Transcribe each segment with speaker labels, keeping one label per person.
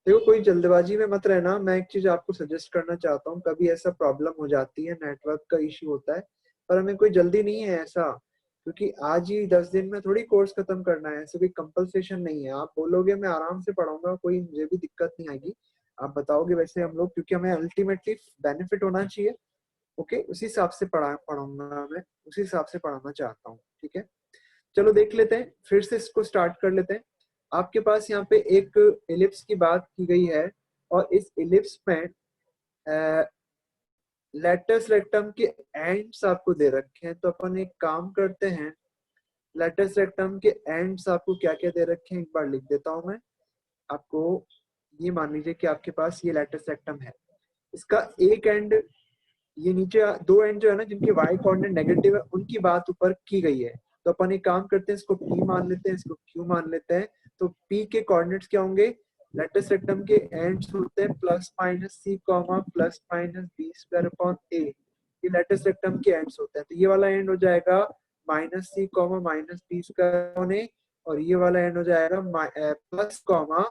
Speaker 1: देखो कोई जल्दबाजी में मत रहना, मैं एक चीज आपको सजेस्ट करना चाहता हूँ, कभी ऐसा प्रॉब्लम हो जाती है, नेटवर्क का इश्यू होता है, पर हमें कोई जल्दी नहीं है ऐसा, क्योंकि आज ही 10 दिन में थोड़ी कोर्स खत्म करना है, ऐसे कोई कंपलसेशन नहीं है। आप बोलोगे मैं आराम से पढ़ाऊंगा, कोई मुझे भी दिक्कत नहीं आएगी, आप बताओगे वैसे हम लोग, क्योंकि हमें अल्टीमेटली बेनिफिट होना चाहिए। ओके, उसी हिसाब से पढ़ाऊंगा मैं, उसी हिसाब से पढ़ाना चाहता हूँ, ठीक है। चलो देख लेते हैं, फिर से इसको स्टार्ट कर लेते हैं। आपके पास यहाँ पे एक इलिप्स की बात की गई है, और इस इलिप्स में लेटस रेक्टम के एंड्स आपको दे रखे हैं। तो अपन एक काम करते हैं, लेटस रेक्टम के एंड्स आपको क्या क्या दे रखे हैं एक बार लिख देता हूं मैं आपको। ये मान लीजिए कि आपके पास ये लेटस रेक्टम है, इसका एक एंड, ये नीचे दो एंड जो है ना जिनके वाई कोऑर्डिनेट नेगेटिव है, उनकी बात ऊपर की गई है। तो अपन एक काम करते हैं, इसको P मान लेते हैं, इसको Q मान लेते हैं। तो P के कोऑर्डिनेट्स क्या होंगे, लेटस रेक्टम के एंड्स होते हैं plus minus C comma plus minus B square upon A. ये लेटस रेक्टम के एंड्स होते हैं। तो ये वाला एंड हो जाएगा minus C comma minus B square upon A, और ये वाला एंड हो जाएगा plus comma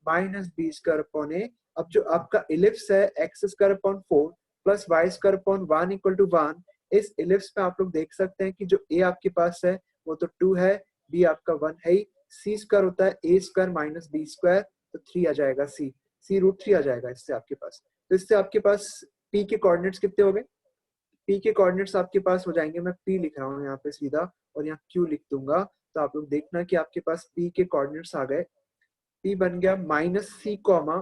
Speaker 1: minus B square upon A. अब जो आपका इलिप्स है X square upon 4 plus Y square upon 1 equal to 1, इस इलिप्स में आप लोग देख सकते हैं कि जो ए आपके पास है वो तो 2 है, बी आपका 1 है ही, सी स्क्वायर होता है A square minus B square, तो 3 आ जाएगा, सी रूट 3 आ जाएगा इससे आपके पास। तो इससे आपके पास पी के कोऑर्डिनेट्स कितने हो गए, पी के कोऑर्डिनेट्स आपके पास हो जाएंगे, मैं पी लिख रहा हूँ यहाँ पे सीधा, और यहाँ क्यू लिख दूंगा। तो आप लोग देखना कि आपके पास पी के कोऑर्डिनेट्स आ गए। पी बन गया minus C comma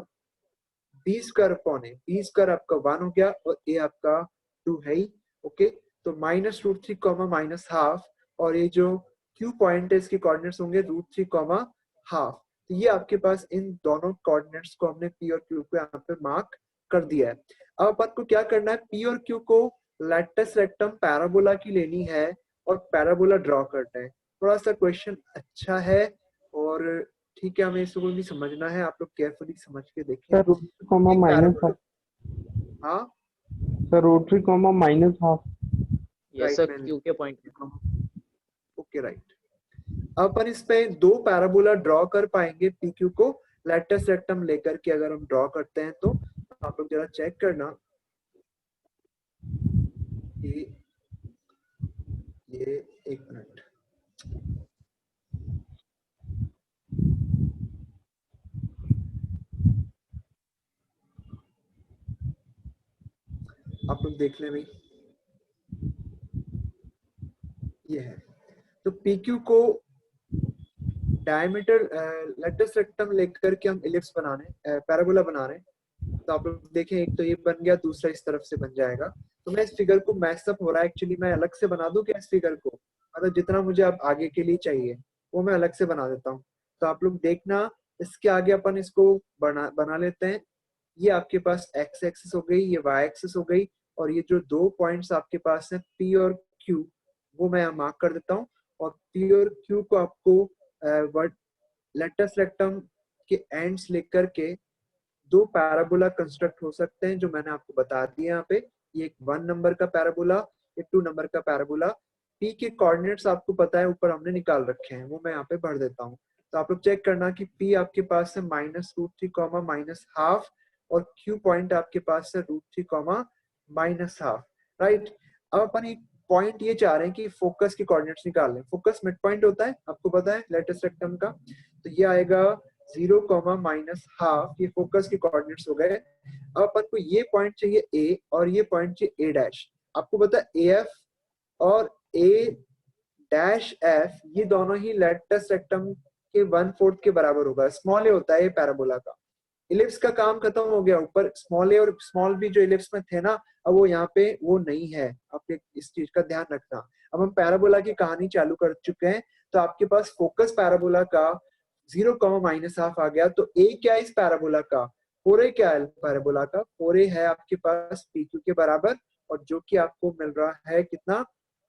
Speaker 1: B square upon A, B square आपका 1 हो गया और ए आपका 2 है ही। ओके, तो minus root 3 comma minus half, और ये जो क्यू पॉइंट है इसके कोऑर्डिनेट्स होंगे रूट 3 कॉमा हाफ। तो ये आपके पास इन दोनों कोऑर्डिनेट्स को हमने पी और क्यू को यहाँ पे मार्क कर दिया है। अब अपन को क्या करना है, पी और क्यू को लेटस रेक्टम पैराबोला की लेनी है और पैराबोला ड्रॉ करना है। थोड़ा सा क्वेश्चन अच्छा है और ठीक है, हमें इसको भी समझना है, आप लोग केयरफुली समझ के देखें।
Speaker 2: सर रूट थ्री कॉमा
Speaker 1: एक
Speaker 2: माइनस
Speaker 1: पैराबोला,
Speaker 2: हाफ।
Speaker 1: हाँ
Speaker 2: sir root three comma minus half.
Speaker 3: Yes
Speaker 1: right
Speaker 3: sir,
Speaker 1: man,
Speaker 3: Q के पॉइंट में।
Speaker 1: Okay right. अब अपन इस पे दो पैराबोला ड्रॉ कर पाएंगे पी क्यू को लेटस रेक्टम लेकर के, अगर हम ड्रॉ करते हैं तो आप लोग जरा चेक करना कि ये, एक मिनट, आप लोग देख लें भाई, ये है। तो पी क्यू को डायमीटर लेटस रेक्टम लेकर के हम इलिप्स बनाने पैराबोला बना रहे हैं। तो आप लोग देखें, एक तो ये बन गया, दूसरा इस तरफ से बन जाएगा। तो मैं इस फिगर को मैक्सअप हो रहा है एक्चुअली, मैं अलग से बना दूं क्या इस फिगर को, मतलब जितना मुझे अब आगे के लिए चाहिए वो मैं अलग से बना देता हूँ। तो आप लोग देखना, इसके आगे अपन इसको बना लेते हैं। ये आपके पास एक्स एक्सिस हो गई, ये वाई एक्सिस हो गई, और ये जो दो पॉइंट्स आपके पास है पी और क्यू, वो मैं यहाँ मार्क कर देता हूँ। और पी और क्यू को आपको लेटस रेक्टम के एंड्स लेकर के दो पैराबोला कंस्ट्रक्ट हो सकते हैं, जो मैंने आपको बता दिया यहाँ पे। ये एक 1 नंबर का पैराबोला, एक 2 नंबर का पैराबोला। पी के कोऑर्डिनेट्स आपको पता है ऊपर हमने निकाल रखे हैं, वो मैं यहाँ पे भर देता हूँ। तो आप लोग चेक करना कि पी आपके पास है minus root 3 comma minus half, और क्यू पॉइंट आपके पास है root 3 comma minus half, right. अब अपन एक पॉइंट ये चाह रहे हैं कि फोकस के कोऑर्डिनेट्स निकाल लें। फोकस मिड पॉइंट होता है, आपको पता है लेटस रेक्टम का। तो ये आएगा 0 कॉमा माइनस हाफ, ये फोकस के कोऑर्डिनेट्स हो गए। अब अपन को ये पॉइंट चाहिए ए, और ये पॉइंट चाहिए ए डैश। आपको पता है ए एफ और ए डैश एफ, ये दोनों ही लेटस रेक्टम के 1/4 के बराबर होगा। स्मॉल ए होता है ये पैराबोला का। इलिप्स का काम खत्म हो गया, ऊपर स्मॉल ए और स्मॉल बी जो इलिप्स में थे ना, अब वो यहाँ पे वो नहीं है। आप इस चीज का ध्यान रखना। अब हम पैराबोला की कहानी चालू कर चुके हैं। तो आपके पास फोकस पैराबोला का 0 कॉमा माइनस हाफ आ गया। तो ए क्या है इस पैराबोला का, 4a क्या है पैराबोला का, 4a है आपके पास पी क्यू के बराबर, और जो कि आपको मिल रहा है कितना,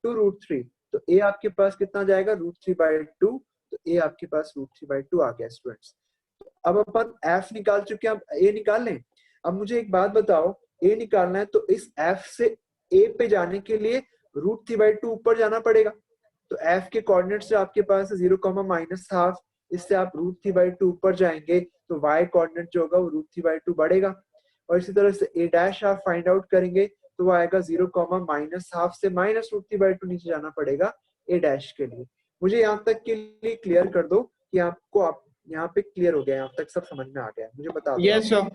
Speaker 1: 2√3। तो ए आपके पास कितना जाएगा, √3/2। तो ए आपके पास √3/2 आ गया स्टूडेंट्स। अब अपन एफ निकाल चुके हैं, अब ए निकाल लें। अब मुझे एक बात बताओ, ए निकालना है तो इस एफ से ए पे जाने के लिए √3/2 ऊपर जाना पड़ेगा। तो एफ के कोऑर्डिनेट्स जो आपके पास है 0 कॉमा माइनस हाफ, इससे आप √3/2 ऊपर जाएंगे तो y कोऑर्डिनेट जो होगा वो √3/2 बढ़ेगा। और इसी तरह से a डैश आप फाइंड आउट करेंगे तो वो आएगा 0, -½ से -√3/2 नीचे जाना पड़ेगा a डैश के लिए। मुझे यहाँ तक के लिए क्लियर कर दो कि आपको आप यहाँ पे क्लियर हो गया, यहाँ तक सब समझ में आ गया, मुझे बता दो।
Speaker 3: Yes sir.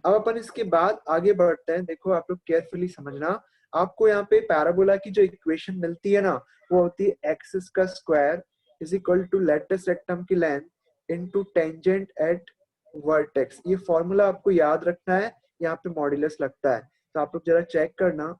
Speaker 1: अब अपन इसके बाद आगे बढ़ते हैं। देखो आप लोग केयरफुली समझना, आपको यहाँ पे पैराबोला की जो इक्वेशन मिलती है ना वो होती है एक्सिस का square is equal to latus rectum की length into tangent at vertex. ये फॉर्मूला आपको याद रखना है, यहाँ पे मॉड्यूलस लगता है। तो आप लोग जरा चेक करना,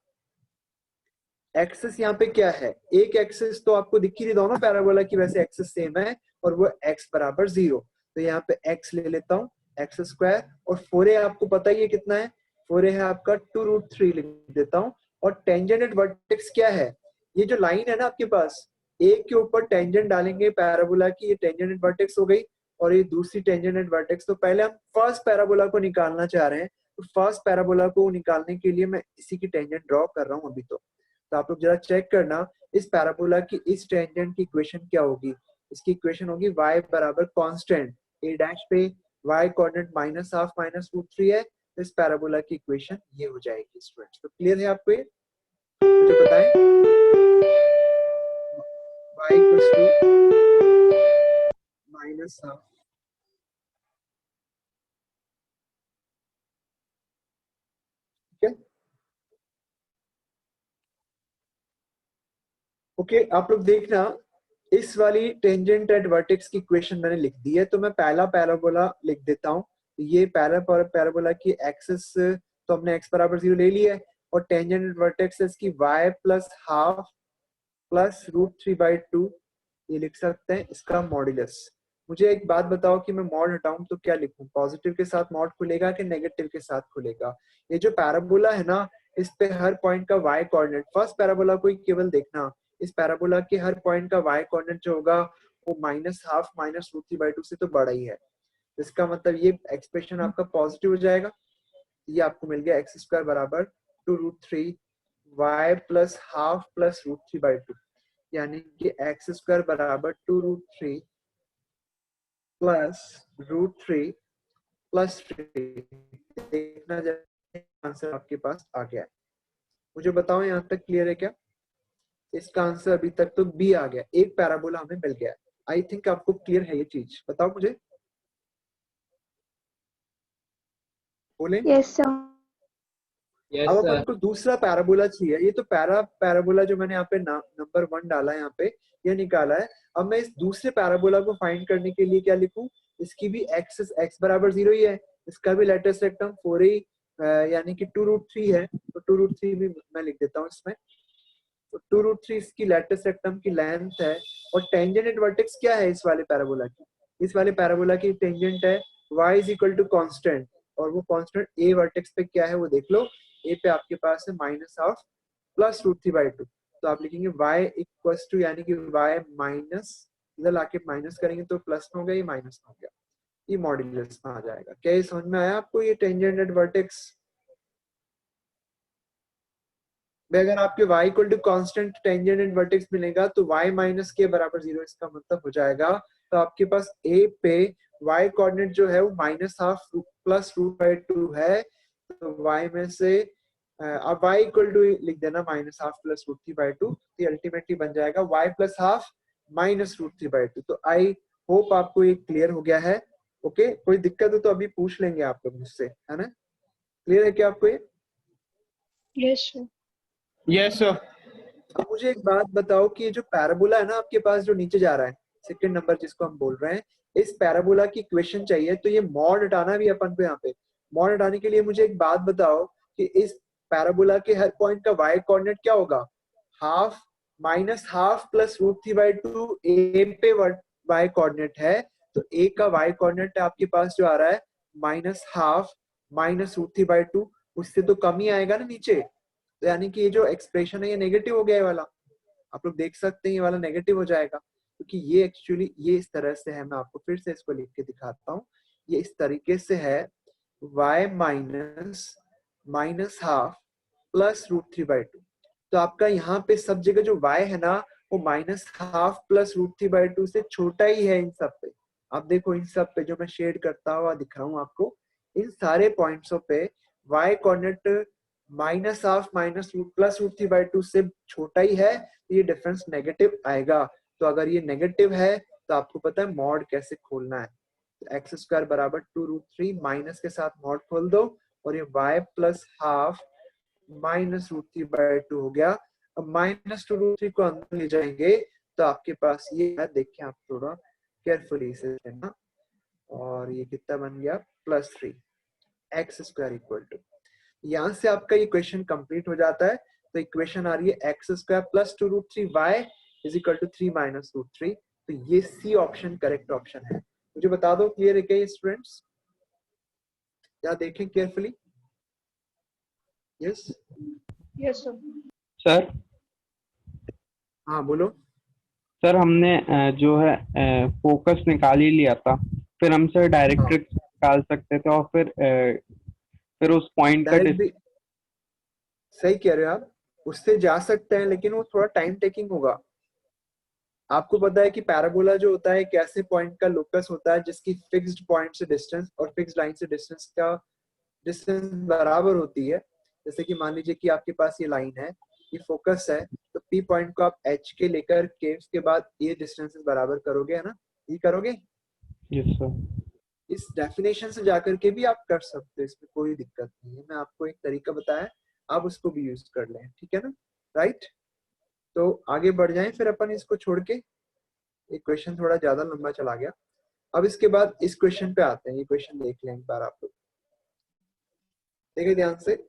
Speaker 1: एक्सिस यहाँ पे क्या है, एक एक्सिस तो आपको दिख ही नहीं दोनों पैराबोला की, वैसे एक्सिस सेम है और वो x बराबर 0। तो यहाँ पे x ले लेता हूँ एक्स स्क्वायर, और 4a आपको पता ही है कितना है, 4a है आपका 2√3 लिख देता हूँ। और टेंजेंट एट वर्टेक्स क्या है, ये जो लाइन है ना आपके पास, एक के ऊपर टेंजेंट डालेंगे पैराबोला की, ये टेंजेंट एट वर्टेक्स हो गई, और ये दूसरी टेंजेंट एट वर्टेक्स। तो पहले हम फर्स्ट पैराबोला को निकालना चाह रहे हैं, तो फर्स्ट पैराबोला को निकालने के लिए मैं इसी की टेंजेंट ड्रॉ कर रहा हूँ अभी। तो आप लोग जरा चेक करना इस पैराबोला की इस टेंजेंट की इक्वेशन क्या होगी। इसकी इक्वेशन होगी y बराबर कांस्टेंट a डैश पे y कोऑर्डिनेट -½ -√3 है, तो इस पैराबोला की इक्वेशन ये हो जाएगी स्टूडेंट्स। तो क्लियर है आपको ये, मुझे बताएं y इक्वल्स टू -½ ठीक है। ओके आप लोग देखना, इस वाली टेंजेंट एट वर्टेक्स की इक्वेशन मैंने लिख दी है, तो मैं पहला पैराबोला लिख देता हूँ। ये पैराबोला की एक्सिस तो हमने x बराबर 0 ले लिया है, और टेंजेंट एट वर्टेक्स इसकी y प्लस हाफ प्लस √3/2 ये लिख सकते हैं, इसका मॉड्यूलस। मुझे एक बात बताओ कि मैं मॉड हटाऊं तो क्या लिखूं, पॉजिटिव के साथ मॉड खुलेगा कि नेगेटिव के साथ खुलेगा। ये जो पैराबोला है ना, इस पे हर पॉइंट का y कोऑर्डिनेट, फर्स्ट पैराबोला को ही केवल देखना, इस पैराबोला के हर पॉइंट का y कोऑर्डिनेट जो होगा वो -½ -√3/2 से तो बड़ा ही है। इसका मतलब ये एक्सप्रेशन आपका पॉजिटिव हो जाएगा। ये आपको मिल गया x स्क्वायर बराबर 2√3 y प्लस हाफ प्लस √3/2, यानी कि x स्क्वायर बराबर 2√3 प्लस √3 प्लस 3। देखना आंसर आपके पास आ गया है। मुझे बताओ यहाँ तक क्लियर है क्या? इसका आंसर अभी तक तो बी आ गया, एक पैराबोला हमें मिल गया। आई थिंक आपको क्लियर है ये चीज, बताओ मुझे, बोले।
Speaker 4: Yes sir.
Speaker 1: अब अपन को दूसरा पैराबोला चाहिए। ये तो पैराबोला जो मैंने यहाँ पे नंबर 1 डाला है, यहाँ पे ये निकाला है। अब मैं इस दूसरे पैराबोला को फाइंड करने के लिए क्या लिखूं, इसकी भी एक्सिस x बराबर 0 ही है, इसका भी लेटेस्ट रेक्टम 4a यानी कि 2√3 है, तो 2√3 भी मैं लिख देता हूँ इसमें। तो 2√3 इसकी लेटेस्ट रेक्टम की लेंथ है, और टेंजेंट एट वर्टेक्स क्या है इस वाले पैराबोला की, इस वाले पैराबोला की टेंजेंट है y is equal to constant, और वो कांस्टेंट a वर्टेक्स पे क्या है वो देख लो, a पे आपके पास है -½ प्लस √3/2। तो आप लिखेंगे y इक्वल्स टू, यानी कि y माइनस, इधर लाके माइनस करेंगे तो प्लस में हो गया, ये माइनस में हो गया, ये मॉड्यूलस में आ जाएगा। क्या ये समझ में आया आपको ये टेंजेंट एट वर्टेक्स? अगर आपके y equal to constant tangent at vertex मिलेगा तो y माइनस के बराबर 0, इसका मतलब हो जाएगा। तो आपके पास a पे y कोऑर्डिनेट जो है वो -½ प्लस √2 है, तो y में से आप y इक्वल टू लिख देना -½ प्लस √3/2, तो अल्टीमेटली बन जाएगा y प्लस हाफ माइनस √3/2। तो आई होप आपको ये क्लियर हो गया है। ओके, कोई दिक्कत हो तो अभी पूछ लेंगे आप लोग मुझसे, है ना? क्लियर है क्या आपको ये?
Speaker 4: Yes sir.
Speaker 3: Yes sir.
Speaker 1: अब मुझे एक बात बताओ कि ये जो पैराबोला है ना आपके पास जो नीचे जा रहा है, सेकंड नंबर जिसको हम बोल रहे हैं, इस पैराबोला की इक्वेशन चाहिए, तो ये मॉड हटाना भी अपन को। यहाँ पे मॉड हटाने के लिए मुझे एक बात बताओ कि इस पैराबोला के हर पॉइंट का y कोऑर्डिनेट क्या होगा, हाफ -½ प्लस √3/2 a पे y कोऑर्डिनेट है, तो a का y कोऑर्डिनेट आपके पास जो आ रहा है -½ -√3/2, उससे तो कम ही आएगा ना नीचे। तो यानी कि ये जो एक्सप्रेशन है ये नेगेटिव हो गया है वाला, आप लोग देख सकते हैं ये वाला नेगेटिव हो जाएगा, क्योंकि ये एक्चुअली ये इस तरह से है। मैं आपको फिर से इसको लिख के दिखाता हूँ, ये इस तरीके से है y माइनस -½ प्लस √3/2। तो आपका यहाँ पे सब जगह जो y है ना वो -12 प्लस √3/2 से छोटा ही है इन सब पे। आप देखो इन सब पे जो मैं शेड करता हुआ दिख रहा हूँ आपको, इन सारे पॉइंट्सों पे y कोऑर्डिनेट -12 माइनस प्लस √3/2 से छोटा ही है, तो ये डिफरेंस नेगेटिव आएगा। तो अगर ये नेगेटिव है तो आपको पता है मॉड कैसे खोलना है। तो एक्स स्क्वायर बराबर 2√3 माइनस के साथ मॉड खोल दो और ये y प्लस हाफ माइनस √3/2 हो गया। अब -2√3 को अंदर ले जाएंगे तो आपके पास ये है, देखिए आप थोड़ा केयरफुली इसे लेना, और ये कितना बन गया +3 एक्स स्क्वायर इक्वल टू, यहाँ से आपका इक्वेशन कंप्लीट हो जाता है। तो इक्वेशन आ रही है X square plus 2√3 Y is equal to 3 minus √3। तो ये सी ऑप्शन करेक्ट ऑप्शन है। मुझे बता दो क्लियर है क्या ये स्टूडेंट्स? या देखें carefully. Yes
Speaker 4: Yes, sir.
Speaker 2: Sir
Speaker 1: हाँ बोलो।
Speaker 2: सर हमने जो है फोकस निकाल ही लिया था, फिर हम सर
Speaker 1: हाँ
Speaker 2: डायरेक्ट्रिक्स निकाल सकते थे और फिर उस पॉइंट का
Speaker 1: डायरेक्ट भी सही कह रहे हो आप, उससे जा सकते हैं लेकिन वो थोड़ा टाइम टेकिंग होगा। आपको पता है कि पैराबोला जो होता है एक ऐसे पॉइंट का लोकस होता है जिसकी फिक्स्ड पॉइंट से डिस्टेंस और फिक्स्ड लाइन से डिस्टेंस का डिस्टेंस बराबर होती है। जैसे कि मान लीजिए कि आपके पास ये लाइन है, ये फोकस है, तो पी पॉइंट को आप एच के लेकर के उसके बाद ये डिस्टेंसेस बराबर करोगे, है ना? ये करोगे।
Speaker 2: Yes sir.
Speaker 1: इस डेफिनेशन से जाकर के भी आप कर सकते हो, इसमें कोई दिक्कत नहीं है। मैं आपको एक तरीका बताया, आप उसको भी यूज कर लें, ठीक है ना? राइट। तो आगे बढ़ जाएं फिर अपन इसको छोड़ के, ये क्वेश्चन थोड़ा ज्यादा लंबा चला गया। अब इसके बाद इस क्वेश्चन पे आते हैं। ये क्वेश्चन देख लें एक बार आप लोग, देखिए ध्यान से।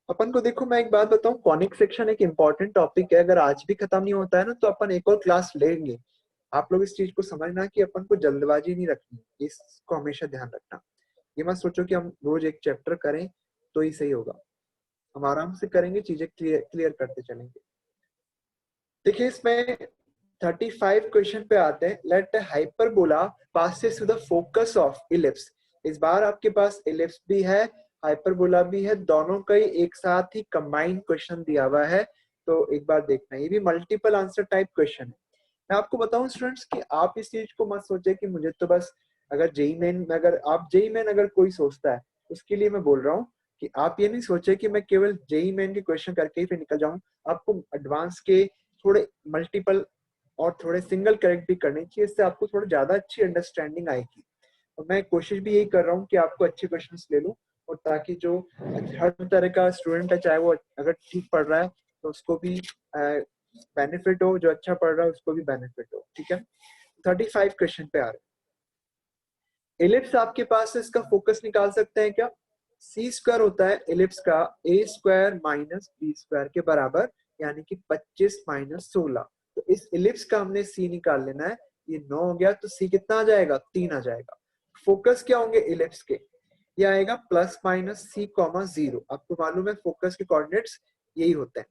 Speaker 1: अपन को देखो मैं एक बात बताऊं, कॉनिक सेक्शन एक इंपॉर्टेंट टॉपिक है। अगर आज भी खत्म नहीं होता है ना तो अपन एक और क्लास लेंगे। आप लोग इस चीज को समझना कि अपन को जल्दबाजी नहीं रखनी, इसको हमेशा ध्यान रखना। ये मत सोचो कि हम रोज एक चैप्टर करें तो ही सही होगा। हम आराम से करेंगे, चीजें क्लियर करते चलेंगे। देखिए इसमें 35 क्वेश्चन पे आते हैं। Let hyperbola passes through the focus of ellipse. इस बार आपके पास इलिप्स भी है, हाइपरबोला भी है, दोनों का ही एक साथ ही कंबाइंड क्वेश्चन दिया हुआ है। तो एक बार देखना, ये भी मल्टीपल आंसर टाइप क्वेश्चन है। मैं आपको बताऊं स्टूडेंट्स कि आप इस चीज को मत सोचे कि मुझे तो बस, अगर जेई मेन अगर कोई सोचता है उसके लिए मैं बोल रहा हूँ कि आप ये नहीं सोचे कि मैं केवल जेई मेन के क्वेश्चन करके ही फिर निकल जाऊं। आपको एडवांस के थोड़े मल्टीपल और थोड़े सिंगल करेक्ट भी करने चाहिए, इससे आपको थोड़ा ज्यादा अच्छी अंडरस्टैंडिंग आएगी। और मैं कोशिश भी यही कर रहा हूँ कि आपको अच्छे क्वेश्चंस ले लूं, और ताकि जो हर तरह का स्टूडेंट है, चाहे वो अगर ठीक पढ़ रहा है तो उसको भी बेनिफिट हो, जो अच्छा पढ़ रहा है उसको भी बेनिफिट हो, ठीक है। 35 क्वेश्चन पे आ रहे हैं। इलिप्स आपके पास है, इसका फोकस निकाल सकते हैं क्या? सी स्क्वायर होता है इलिप्स का ए स्क्वायर माइनस बी स्क्वायर के बराबर, यानी कि 25 माइनस 16। तो इस इलिप्स का हमने सी निकाल लेना है। ये 9 हो गया, तो सी कितना आ जाएगा? 3 आ जाएगा। फोकस क्या होंगे इलिप्स के? ये आएगा प्लस माइनस सी कॉमा 0। आपको मालूम है फोकस के कोऑर्डिनेट्स यही होते हैं।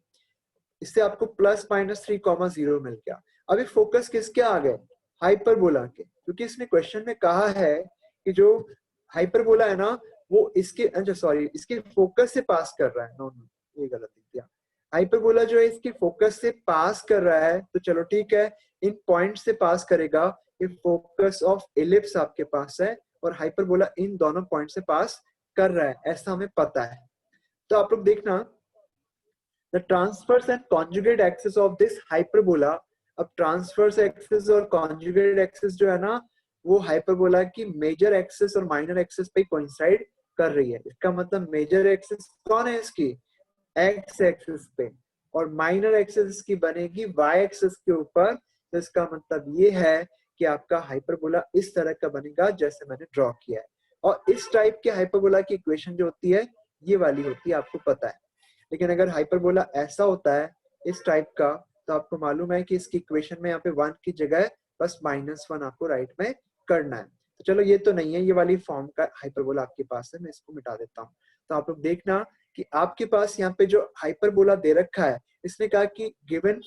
Speaker 1: इससे आपको प्लस माइनस 3,0 मिल गया। अभी फोकस किसके आ गए? हाइपरबोला के, क्योंकि इसने क्वेश्चन में कहा है कि जो हाइपरबोला है ना वो इसके, अच्छा सॉरी, इसके फोकस से पास कर रहा है। नो नो, ये गलत लिख दिया। हाइपरबोला जो है इसके फोकस से पास कर रहा है, तो चलो ठीक है, इन पॉइंट से पास करेगा। ये फोकस ऑफ इलिप्स आपके पास है और हाइपरबोला इन दोनों पॉइंट से पास कर रहा है, ऐसा हमें पता है। तो आप लोग देखना, the transverse and conjugate axis of this hyperbola। अब ट्रांसवर्स एक्सिस और कॉन्जुगेट एक्सिस जो है ना, वो हाइपरबोला की मेजर एक्सिस और माइनर एक्सिस पे कोइंसाइड कर रही है। इसका मतलब मेजर एक्सिस कौन है इसकी? एक्स एक्सिस पे, और माइनर एक्सिस इसकी बनेगी वाई एक्सिस के ऊपर। तो इसका मतलब ये है कि आपका हाइपरबोला इस तरह का बनेगा जैसे मैंने ड्रॉ किया है। और इस टाइप के हाइपरबोला की इक्वेशन जो होती है ये वाली होती है, आपको पता है। लेकिन अगर हाइपरबोला ऐसा होता है इस टाइप का, तो आपको मालूम है कि इसकी इक्वेशन में यहाँ पे 1 की जगह बस -1 आपको राइट में करना है। तो चलो ये तो नहीं है, ये वाली फॉर्म का हाइपरबोला आपके पास है, मैं इसको मिटा देता हूँ। तो आप लोग देखना कि आपके पास यहाँ पे जो हाइपरबोला दे रखा है, इसने कहा कि गिवन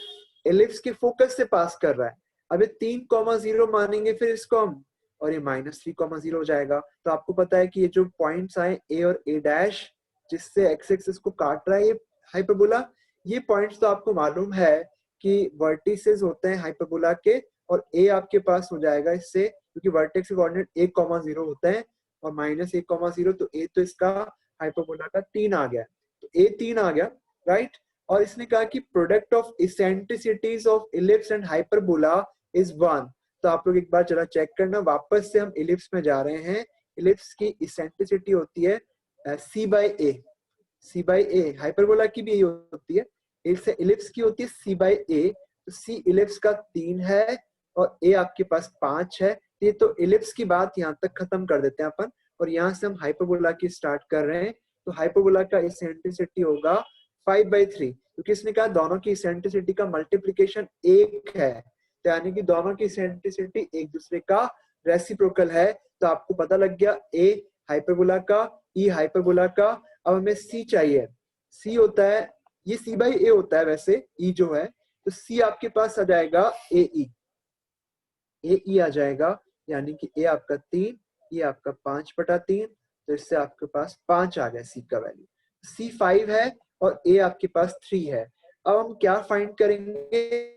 Speaker 1: एलिप्स के फोकस से पास कर रहा है। अब ये 3,0 मानेंगे फिर इसको हम, और ये -3,0 हो जाएगा। तो आपको पता है कि ये जो पॉइंट्स आए ए और ए डैश, जिससे एक्स एक्सिस को काट रहा है ये हाइपरबोला, ये पॉइंट्स तो आपको मालूम है कि वर्टिसेस होते हैं हाइपरबोला के, और ए आपके पास हो जाएगा इससे, क्योंकि वर्टेक्स के कोऑर्डिनेट 1,0 होते हैं और -1,0, तो ए तो इसका हाइपरबोला का 3 आ गया, तो ए 3 आ गया, राइट। और इसने कहा कि product of eccentricities of ellipse and hyperbola is 1। तो आप लोग एक बार जरा चेक करना, वापस से हम इलिप्स में जा रहे हैं। इलिप्स की इसेंट्रिसिटी होती है c by A, C by A, hyperbola की भी यही होती है, इलिप्स की होती है सी बाई ए, तो सी इलिप्स का 3 है और ए आपके पास 5 है। ये तो इलिप्स की बात यहाँ तक खत्म कर देते हैं अपन, और यहाँ से हम हाइपरबोला की स्टार्ट कर रहे हैं। तो हाइपरबोला का इसेंट्रिसिटी होगा 5/3, क्योंकि इसने कहा दोनों की इसेंट्रिसिटी का मल्टीप्लीकेशन 1 है, तो यानी कि दोनों की इसेंट्रिसिटी एक दूसरे का रेसिप्रोकल है। तो आपको पता लग गया ए हाइपरबोला का, ई हाइपरबोला का। अब हमें सी चाहिए, सी होता है, ये सी बाई ए होता है वैसे, ई जो है, तो सी आपके पास आ जाएगा ए ई आ जाएगा, यानी कि ए आपका 3, ये आपका 5/3, तो इससे आपके पास 5 आ गया सी का वैल्यू। सी 5 है और ए आपके पास 3 है। अब हम क्या फाइंड करेंगे,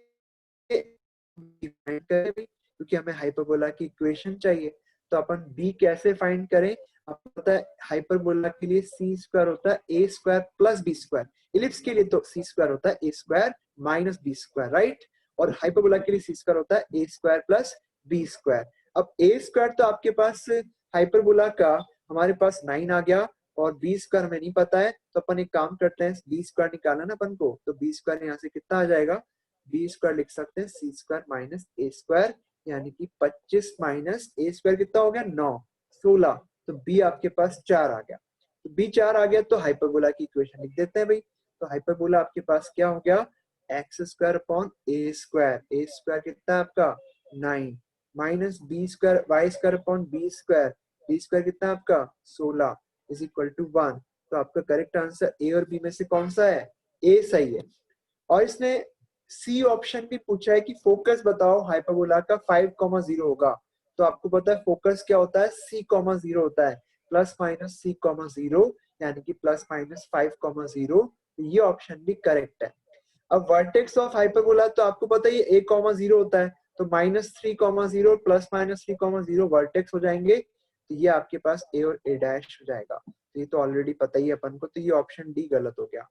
Speaker 1: क्योंकि हमें हाइपरबोला की इक्वेशन चाहिए, तो अपन बी कैसे फाइंड करें। आपको पता है हाइपरबोला के लिए सी स्क्वायर होता है A square plus B square, ellipse के लिए तो सी स्क्वायर होता है A square minus B square, right. और हाइपरबोला के लिए सी स्क्वायर होता है A square plus B square. अब ए स्क्वायर तो आपके पास हाइपरबोला का हमारे पास 9 आ गया, और बी स्क्वायर हमें नहीं पता है, तो अपन एक काम करते हैं, बी स्क्वायर निकालना ना अपन को, तो बी स्क्वायर यहाँ से कितना आ जाएगा, बी स्क्वायर लिख सकते हैं सी स्क्वायर माइनस ए स्क्वायर, यानी कि 25 माइनस ए स्क्वायर कितना हो गया 9, 16, तो बी आपके पास 4 आ गया। तो बी 4 आ गया तो हाइपरबोला की इक्वेशन लिख देते हैं भाई। तो हाइपरबोला आपके पास क्या हो गया, X square upon A square कितना है आपका 9, minus B square Y square upon B square कितना है आपका 16 इज इक्वल टू 1। तो आपका करेक्ट आंसर ए और बी में से कौन सा है, ए सही है। और इसने सी ऑप्शन भी पूछा है कि फोकस बताओ हाइपरबोला का 5,0 होगा, तो आपको पता है फोकस क्या होता है, c,0 होता है, प्लस माइनस c,0, यानी कि प्लस माइनस 5,0, ये ऑप्शन भी करेक्ट है। अब वर्टेक्स ऑफ हाइपरबोला तो आपको पता है ये a,0 होता है, तो -3,0 प्लस माइनस 3,0 वर्टेक्स हो जाएंगे, तो ये आपके पास a और a डैश हो जाएगा। तो ये तो ऑलरेडी पता ही है अपन को, तो ये ऑप्शन डी गलत हो गया।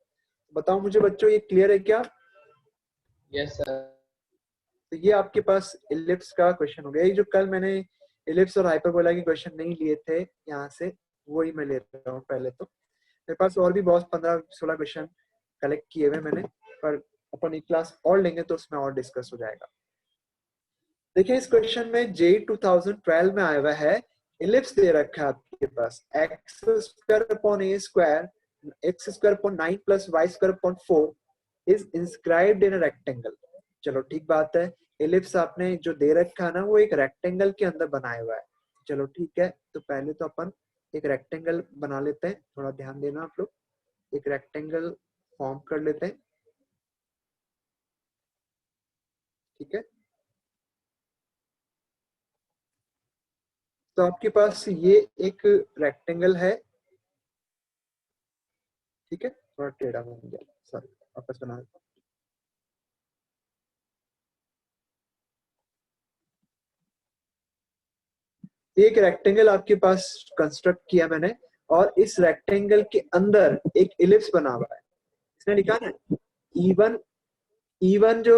Speaker 1: बताओ मुझे बच्चों ये क्लियर है क्या?
Speaker 3: Yes sir.
Speaker 1: तो ये आपके पास इलिप्स का क्वेश्चन हो गया। ये जो कल मैंने इलिप्स और हाइपरबोला के क्वेश्चन नहीं लिए थे यहाँ से, वही मैं ले रहा हूँ। पहले तो मेरे पास और भी बहुत 15-16 क्वेश्चन कलेक्ट किए हुए मैंने, पर अपन एक क्लास और लेंगे तो उसमें और डिस्कस हो जाएगा। देखिए इस क्वेश्चन में जेई 2012 में आया हुआ है, इलिप्स दे रखा है आपके पास X square upon A square, X square upon 9 plus Y square upon 4 is inscribed in a rectangle. चलो ठीक बात है, इलिप्स आपने जो दे रखा है ना वो एक रेक्टेंगल के अंदर बनाया हुआ है। चलो ठीक है, तो पहले तो अपन एक रेक्टेंगल बना लेते हैं, थोड़ा ध्यान देना आप लोग, एक रेक्टेंगल फॉर्म कर लेते हैं, ठीक है। तो आपके पास ये एक रेक्टेंगल है, ठीक है, थोड़ा टेढ़ा हो गया, सॉरी, वापस बना देता हूं। एक रेक्टेंगल आपके पास कंस्ट्रक्ट किया मैंने, और इस रेक्टेंगल के अंदर एक इलिप्स बना हुआ है। इसने लिखा ना E1 जो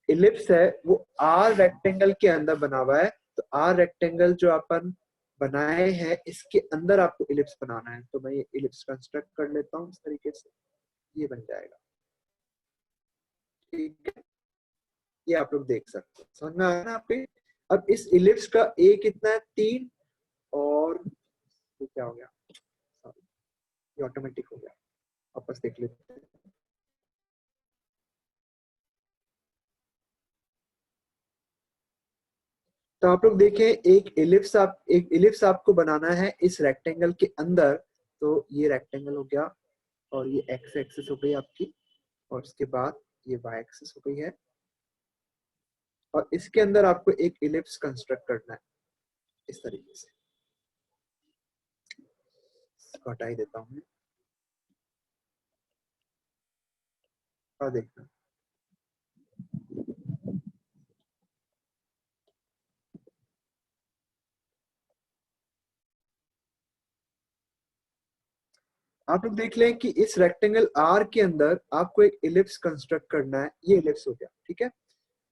Speaker 1: इलिप्स है वो आर रेक्टेंगल के अंदर बना हुआ है, तो आर रेक्टेंगल जो अपन बनाए हैं इसके अंदर आपको इलिप्स बनाना है। तो मैं ये इलिप्स कंस्ट्रक्ट कर लेता हूँ इस तरीके से, ये बन जाएगा, ठीक है। ये आप लोग देख सकते हैं, समझ में आया ना आपके। अब इस इलिप्स का ए कितना है 3, और ये क्या हो गया, सॉरी ये ऑटोमेटिक हो गया, वापस देख लेते हैं। तो आप लोग देखें एक इलिप्स आपको बनाना है इस रेक्टेंगल के अंदर। तो ये रेक्टेंगल हो गया, और ये एक्स एक्सिस हो गई आपकी, और उसके बाद ये वाई एक्सिस हो गई है, और इसके अंदर आपको एक इलिप्स कंस्ट्रक्ट करना है इस तरीके से। इसको हटा ही देता हूँ, और देखना आप लोग देख लें कि इस रेक्टेंगल आर के अंदर आपको एक इलिप्स कंस्ट्रक्ट करना है, ये इलिप्स हो गया, ठीक है।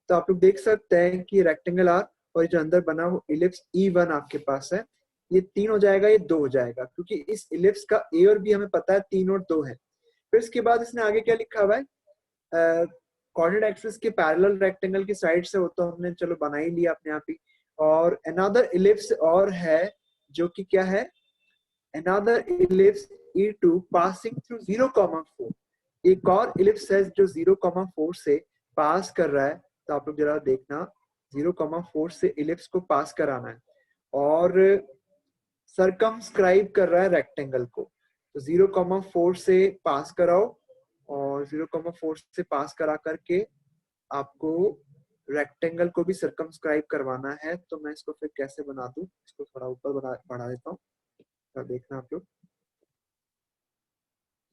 Speaker 1: तो आप लोग देख सकते हैं कि रेक्टेंगल आर और जो अंदर बना वो इलिप्स E1 आपके पास है, ये 3 हो जाएगा, ये 2 हो जाएगा, क्योंकि इस इलिप्स का ए और बी हमें पता है 3 और 2 है। फिर इसके बाद इसने आगे क्या लिखा हुआ है, कोऑर्डिनेट एक्सिस के पैरेलल रेक्टेंगल की साइड से, वो तो हमने चलो बना ही लिया अपने आप ही। और अनदर इलिप्स और है जो कि क्या है, another ellipse E2 passing through 0,4। एक और इलिप्स है जो 0,4 से पास कर रहा है। तो आप लोग जरा देखना, 0,4 से इलिप्स को पास कराना है और सरकमस्क्राइब कर रहा है रेक्टेंगल को। तो 0,4 से पास कराओ और 0,4 से पास करा करके आपको रेक्टेंगल को भी सरकमस्क्राइब करवाना है। तो मैं इसको फिर कैसे बना दूं, इसको थोड़ा ऊपर बढ़ा देता हूँ, तो देखना आप लोग।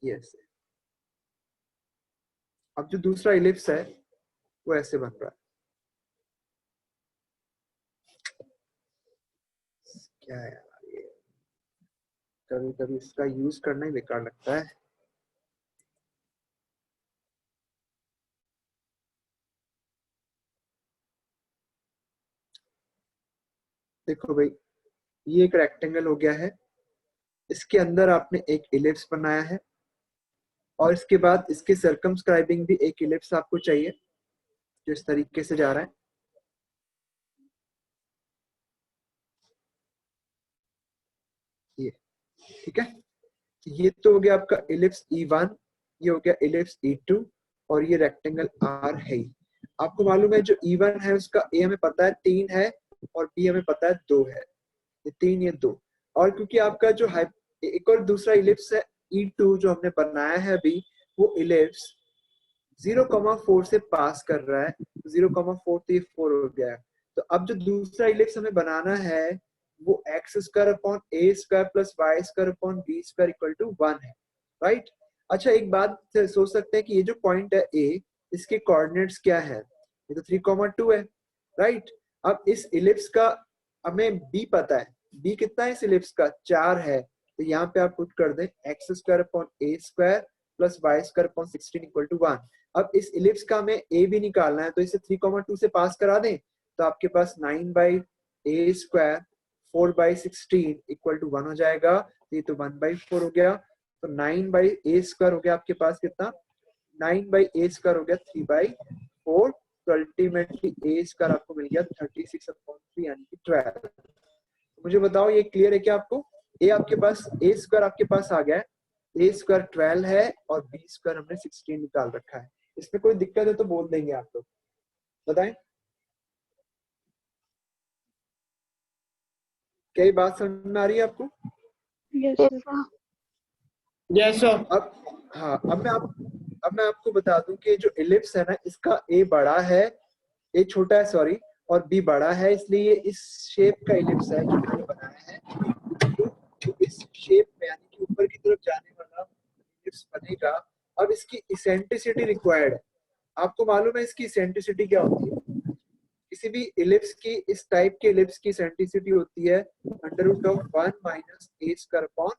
Speaker 1: यस, अब जो दूसरा इलिप्स है वो ऐसे बन रहा है। क्या है यार ये, कभी कभी इसका यूज करना ही बेकार लगता है। देखो भाई, ये एक रेक्टेंगल हो गया है, इसके अंदर आपने एक इलिप्स बनाया है और इसके बाद इसके सरकमस्क्राइबिंग भी एक इलिप्स आपको चाहिए जो इस तरीके से जा रहा है। ये ठीक है, ये तो हो गया आपका इलिप्स E1, ये हो गया इलिप्स E2 और ये रेक्टेंगल R है ही। आपको मालूम है जो E1 है उसका ए हमें पता है 3 है और बी हमें पता है 2 है, ये 3 ये 2। और क्योंकि आपका जो एक और दूसरा इलिप्स है E2 जो हमने बनाया है अभी, वो इलिप्स 0,4 से पास कर रहा है, 0,4 तो ये 4 हो गया है। तो अब जो दूसरा इलिप्स हमें बनाना है वो X square upon A square plus Y square upon B square equal to 1 है, राइट। अच्छा, एक बात सोच सकते हैं कि ये जो पॉइंट है ए, इसके कोऑर्डिनेट्स क्या है, ये तो 3,2 है, राइट। अब इस इलिप्स का हमें बी पता है, बी कितना है इस इलिप्स का, 4 है। तो यहाँ पे आप पुट कर दें X square upon A square plus Y square upon 16 equal to 1। अब इस इलिप्स का हमें ए भी निकालना है, तो इसे 3,2 से पास करा दें तो आपके पास 9 by A square 4 by 16 equal to 1 हो जाएगा। तो ये तो 1 बाई 4 हो गया, तो 9 बाई ए स्क्वायर हो गया आपके पास कितना, 9 बाई ए स्क्वायर हो गया 3 बाई 4। तो अल्टीमेटली ए स्क्वायर आपको मिल गया 36 अपॉन 3 यानी कि 12। मुझे बताओ ये क्लियर है क्या आपको, ए आपके पास, ए स्क्वायर आपके पास आ गया है, ए स्क्वायर 12 है और बी स्क्वायर हमने 16 निकाल रखा है। इसमें कोई दिक्कत है तो बोल देंगे आप लोग, बताएं। क्या ये बात समझ में आ रही है आपको?
Speaker 4: Yes, sir.
Speaker 3: Yes, sir.
Speaker 1: अब हाँ, अब मैं आपको बता दूं कि जो इलिप्स है ना, इसका ए बड़ा है, ए छोटा है सॉरी, और बी बड़ा है, इसलिए ये इस शेप का इलिप्स है जो मैंने बनाया है। तो इस शेप में यानी कि ऊपर की तरफ जाने वाला इलिप्स बनेगा। अब इसकी इसेंट्रिसिटी रिक्वायर्ड है, आपको मालूम है इसकी इसेंट्रिसिटी क्या होती है, किसी भी इलिप्स की, इस टाइप के इलिप्स की इसेंट्रिसिटी होती है √1 माइनस ए स्क्वायर अपॉन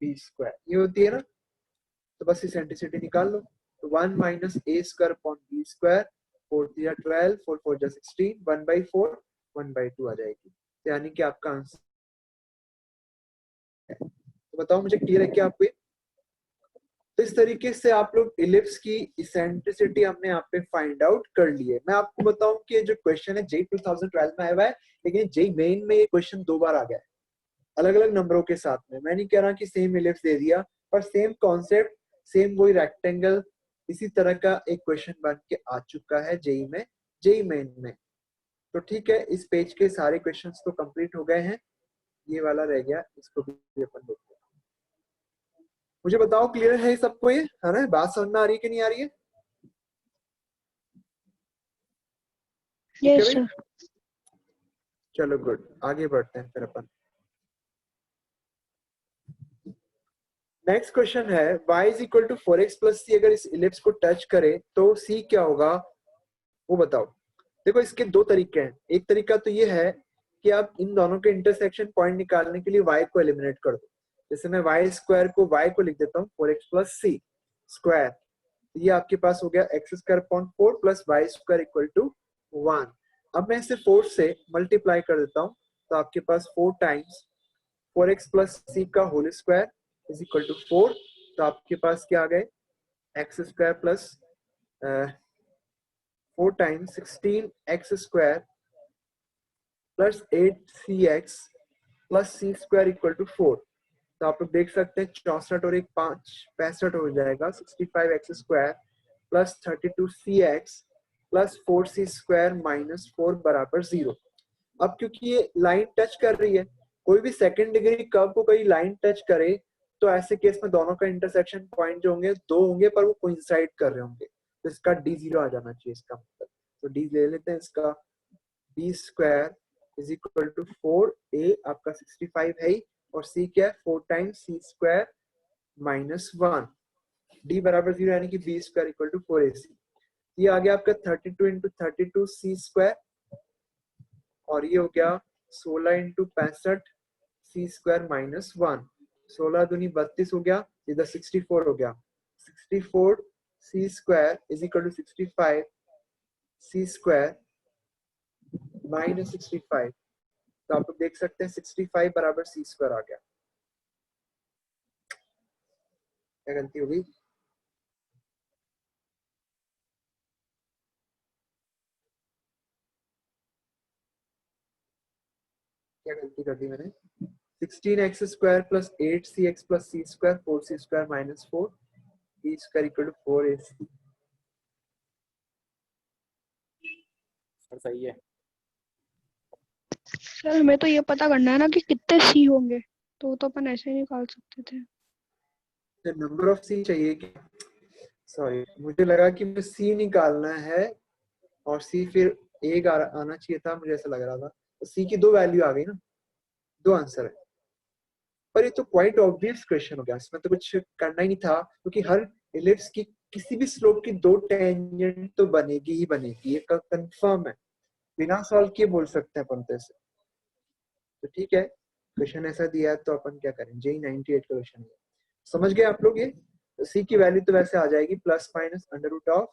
Speaker 1: बी स्क्वायर, ये होती है ना। तो बस इसेंट्रिसिटी निकाल लो, तो 1 माइनस ए स्क्वायर अपॉन बी स्क्वायर, 4 3 12 4 4 16, 1/4 1/2 आ जाएगी। तो यानी कि आपका आंसर है। तो बताओ मुझे क्लियर है क्या आपको ये? तो इस तरीके से आप लोग इलिप्स की इसेंट्रिसिटी हमने यहाँ पे फाइंड आउट कर ली है। मैं आपको बताऊं कि ये जो क्वेश्चन है जेई 2012 में आया हुआ है, लेकिन जेई मेन में ये क्वेश्चन 2 बार आ गया है अलग अलग नंबरों के साथ में। मैं नहीं कह रहा कि सेम इलिप्स दे दिया, पर सेम कॉन्सेप्ट, सेम वही रेक्टेंगल, इसी तरह का एक क्वेश्चन बन के आ चुका है जेई में, जेई मेन में। तो ठीक है, इस पेज के सारे क्वेश्चंस तो कंप्लीट हो गए हैं, ये वाला रह गया, इसको भी अपन देखते हैं। मुझे बताओ क्लियर है सबको ये, है ना? बात समझ में आ रही है कि नहीं आ रही है?
Speaker 4: Yes, sir.
Speaker 1: चलो गुड, आगे बढ़ते हैं फिर अपन। नेक्स्ट क्वेश्चन है y is equal to 4x plus C, अगर इस इलिप्स को टच करे तो c क्या होगा वो बताओ। देखो इसके दो तरीके हैं, एक तरीका तो ये है कि आप इन दोनों के इंटरसेक्शन पॉइंट निकालने के लिए y को एलिमिनेट कर दो। जैसे मैं y स्क्वायर को y को लिख देता हूँ 4x प्लस सी स्क्वायर, ये आपके पास हो गया X square upon 4 plus Y square equal to 1। अब मैं इसे 4 से मल्टीप्लाई कर देता हूँ, तो आपके पास 4 टाइम्स 4x प्लस सी का whole square is equal to 4। तो आपके पास क्या आ गए X square plus 4 times 16x square plus 8cx plus C square equal to 4। तो आप लोग देख सकते हैं 64 और 5 65 हो जाएगा। 65x square plus 32cx plus 4c square minus 4 बराबर 0। अब क्योंकि ये लाइन टच कर रही है, कोई भी सेकंड डिग्री कर्व को कोई लाइन टच करे तो ऐसे केस में दोनों का इंटरसेक्शन पॉइंट जो होंगे 2 होंगे पर वो कोइंसाइड कर रहे होंगे, तो इसका d0 आ जाना चाहिए इसका मतलब। तो d ले लेते हैं इसका, b square is equal to 4a आपका 65 है ही, और c क्या है 4 times c square minus 1, d बराबर 0 यानी कि b square equal to 4ac। ये आ गया आपका 32 इंटू 32 c स्क्वायर, और ये हो गया 16 इंटू 65 c स्क्वायर माइनस 1। 16 दूनी 32 हो गया, इधर 64 हो गया। 64 c square is equal to 65 c square minus 65। तो आप लोग देख सकते हैं 65 बराबर c स्क्वायर आ गया। क्या गलती हो गई? क्या गलती कर दी मैंने? 16x square plus 8cx plus c square 4c square minus 4 b square equal to 4ac।
Speaker 2: सही है
Speaker 4: सर हमें तो ये पता करना है ना कि कितने सी होंगे, तो अपन ऐसे ही निकाल सकते थे।
Speaker 1: नंबर ऑफ सी चाहिए क्या? सॉरी, मुझे लगा कि मुझे सी निकालना है और सी फिर एक आना चाहिए था, मुझे ऐसा लग रहा था। तो सी की 2 वैल्यू आ गई ना, 2 आंसर है। पर ये तो क्वाइट ऑब्वियस क्वेश्चन हो गया, इसमें तो कुछ करना ही नहीं था, क्योंकि हर इलिप्स की किसी भी स्लोप की 2 टेंजेंट तो बनेगी ही बनेगी, ये कंफर्म है, बिना सॉल्व किए बोल सकते हैं अपन तो ऐसे। तो ठीक है, क्वेश्चन ऐसा दिया है तो अपन क्या करें, जेई 98 का क्वेश्चन है। समझ गए आप लोग? ये सी की वैल्यू तो वैसे आ जाएगी plus minus under root of